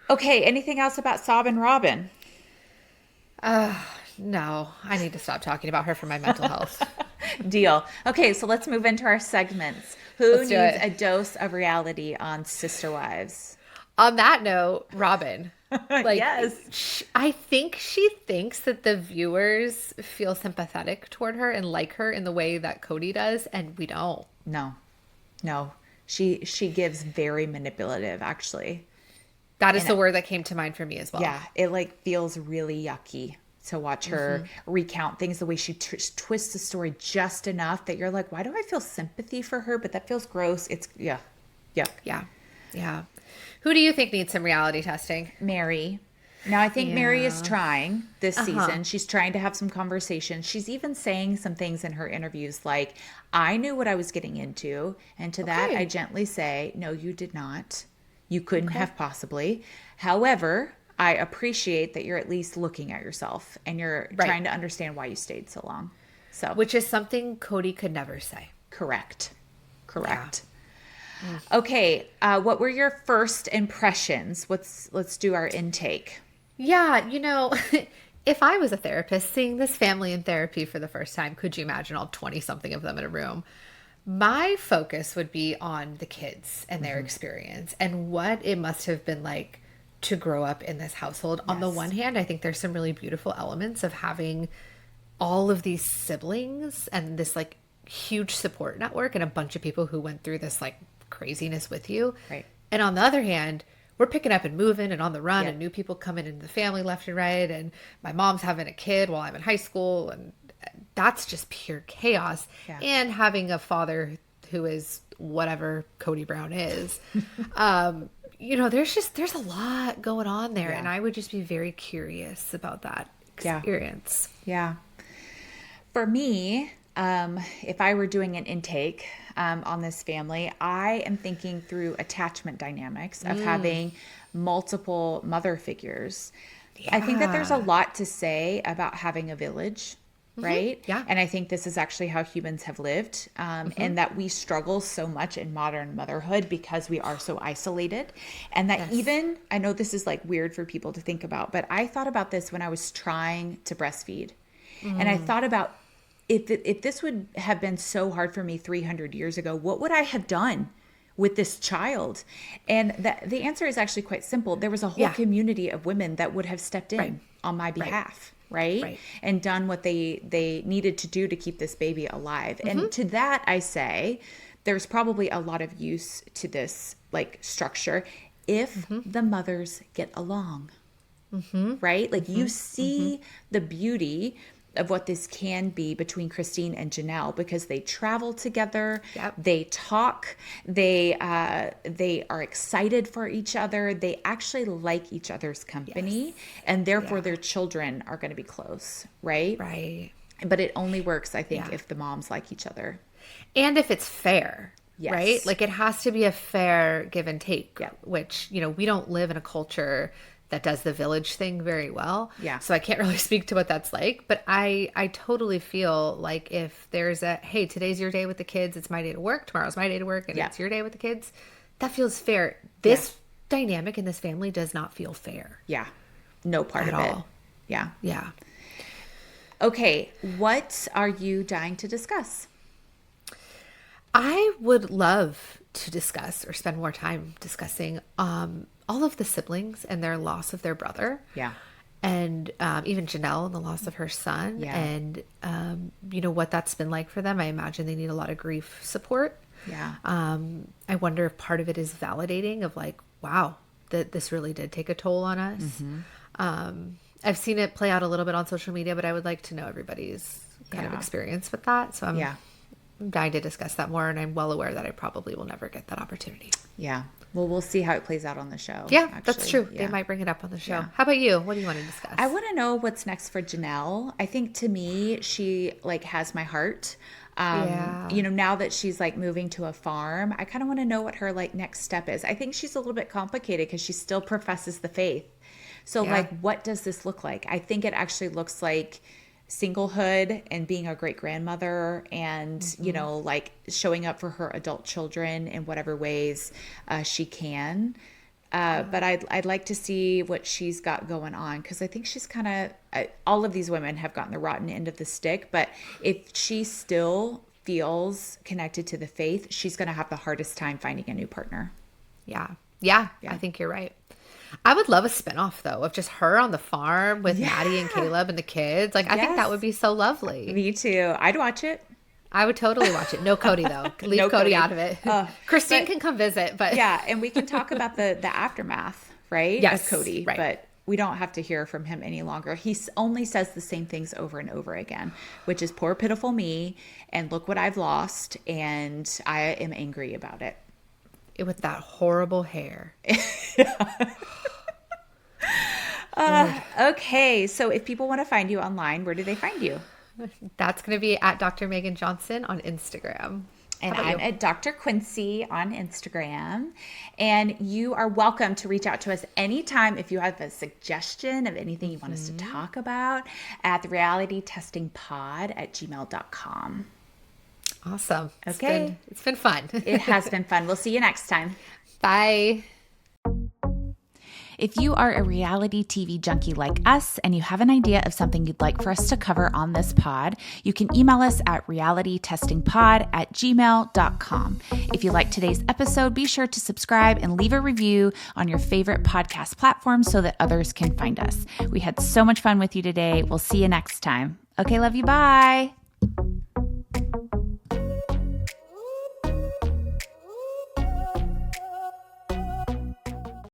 Okay. Anything else about Sob and Robin? No, I need to stop talking about her for my mental health. Deal. Okay, so let's move into our segments. Who Let's needs do it. a dose of reality on Sisterwives? On that note, Robin, like, Yes. I think she thinks that the viewers feel sympathetic toward her and like her in the way that Cody does, and we don't. No. She gives very manipulative, actually. That is the word that came to mind for me as well. Yeah, it like feels really yucky to watch her recount things, the way she twists the story just enough that you're like, why do I feel sympathy for her? But that feels gross. It's, yeah. Yeah. Who do you think needs some reality testing? Mary. Now, I think Mary is Yeah. trying this season. She's trying to have some conversation. She's even saying some things in her interviews like, I knew what I was getting into. And to that, I gently say, no, you did not. You couldn't have possibly. However, I appreciate that you're at least looking at yourself and you're trying to understand why you stayed so long. So, Which is something Cody could never say. correct. Okay, what were your first impressions? Let's do our intake. Yeah, if I was a therapist seeing this family in therapy for the first time, could you imagine all 20 something of them in a room? My focus would be on the kids and their experience and what it must have been like to grow up in this household. On the one hand, I think there's some really beautiful elements of having all of these siblings and this like huge support network and a bunch of people who went through this like craziness with you. Right. And on the other hand, we're picking up and moving and on the run and new people coming into the family left and right. And my mom's having a kid while I'm in high school. And that's just pure chaos. Yeah. And having a father who is whatever Cody Brown is, there's a lot going on there. And I would just be very curious about that experience. Yeah. For me, if I were doing an intake on this family, I am thinking through attachment dynamics of having multiple mother figures. Yeah. I think that there's a lot to say about having a village, right? Yeah. And I think this is actually how humans have lived, and that we struggle so much in modern motherhood because we are so isolated. And that even, I know this is like weird for people to think about, but I thought about this when I was trying to breastfeed. And I thought about, if this would have been so hard for me 300 years ago, what would I have done with this child? And the answer is actually quite simple. There was a whole community of women that would have stepped in on my behalf, right? And done what they needed to do to keep this baby alive. And to that, I say, there's probably a lot of use to this like structure if the mothers get along, right? Like you see the beauty of what this can be between Christine and Janelle because they travel together, they talk, they are excited for each other, they actually like each other's company, and therefore their children are going to be close, right? Right. But it only works, I think, if the moms like each other. And if it's fair. Yes. Right? Like it has to be a fair give and take, Yeah. which, we don't live in a culture that does the village thing very well. Yeah. So I can't really speak to what that's like, but I totally feel like if there's hey, today's your day with the kids, it's my day to work, tomorrow's my day to work, and it's your day with the kids, that feels fair. This dynamic in this family does not feel fair. Yeah. No part at of it. all. Yeah. Yeah. Okay. What are you dying to discuss? I would love to discuss or spend more time discussing all of the siblings and their loss of their brother. Yeah. And even Janelle and the loss of her son. Yeah. And, what that's been like for them. I imagine they need a lot of grief support. Yeah. I wonder if part of it is validating of like, wow, that this really did take a toll on us. Mm-hmm. I've seen it play out a little bit on social media, but I would like to know everybody's kind of experience with that. So I'm dying to discuss that more, and I'm well aware that I probably will never get that opportunity. Yeah. Well, we'll see how it plays out on the show. Yeah, actually. that's true. Yeah. They might bring it up on the show. Yeah. How about you? What do you want to discuss? I want to know what's next for Janelle. I think to me, she has my heart. Now that she's moving to a farm, I kind of want to know what her next step is. I think she's a little bit complicated because she still professes the faith. So what does this look like? I think it actually looks like singlehood and being a great grandmother and, showing up for her adult children in whatever ways she can. But I'd like to see what she's got going on, because I think she's kind of, all of these women have gotten the rotten end of the stick. But if she still feels connected to the faith, she's going to have the hardest time finding a new partner. Yeah. I think you're right. I would love a spinoff, though, of just her on the farm with Maddie and Caleb and the kids. I think that would be so lovely. Me too. I'd watch it. I would totally watch it. No Cody, though. Leave Cody out of it. Christine can come visit. But yeah, and we can talk about the aftermath, right? Yes, of Cody. right. But we don't have to hear from him any longer. He only says the same things over and over again, which is poor, pitiful me, and look what I've lost, and I am angry about it. With that horrible hair. Okay, so if people want to find you online, where do they find you? That's going to be at Dr. Megan Johnson on Instagram. And I'm at Dr. Quincy on Instagram. And you are welcome to reach out to us anytime if you have a suggestion of anything you want us to talk about at therealitytestingpod@gmail.com. Awesome. Okay. It's been fun. It has been fun. We'll see you next time. Bye. If you are a reality TV junkie like us and you have an idea of something you'd like for us to cover on this pod, you can email us at realitytestingpod@gmail.com. If you like today's episode, be sure to subscribe and leave a review on your favorite podcast platform so that others can find us. We had so much fun with you today. We'll see you next time. Okay, love you. Bye.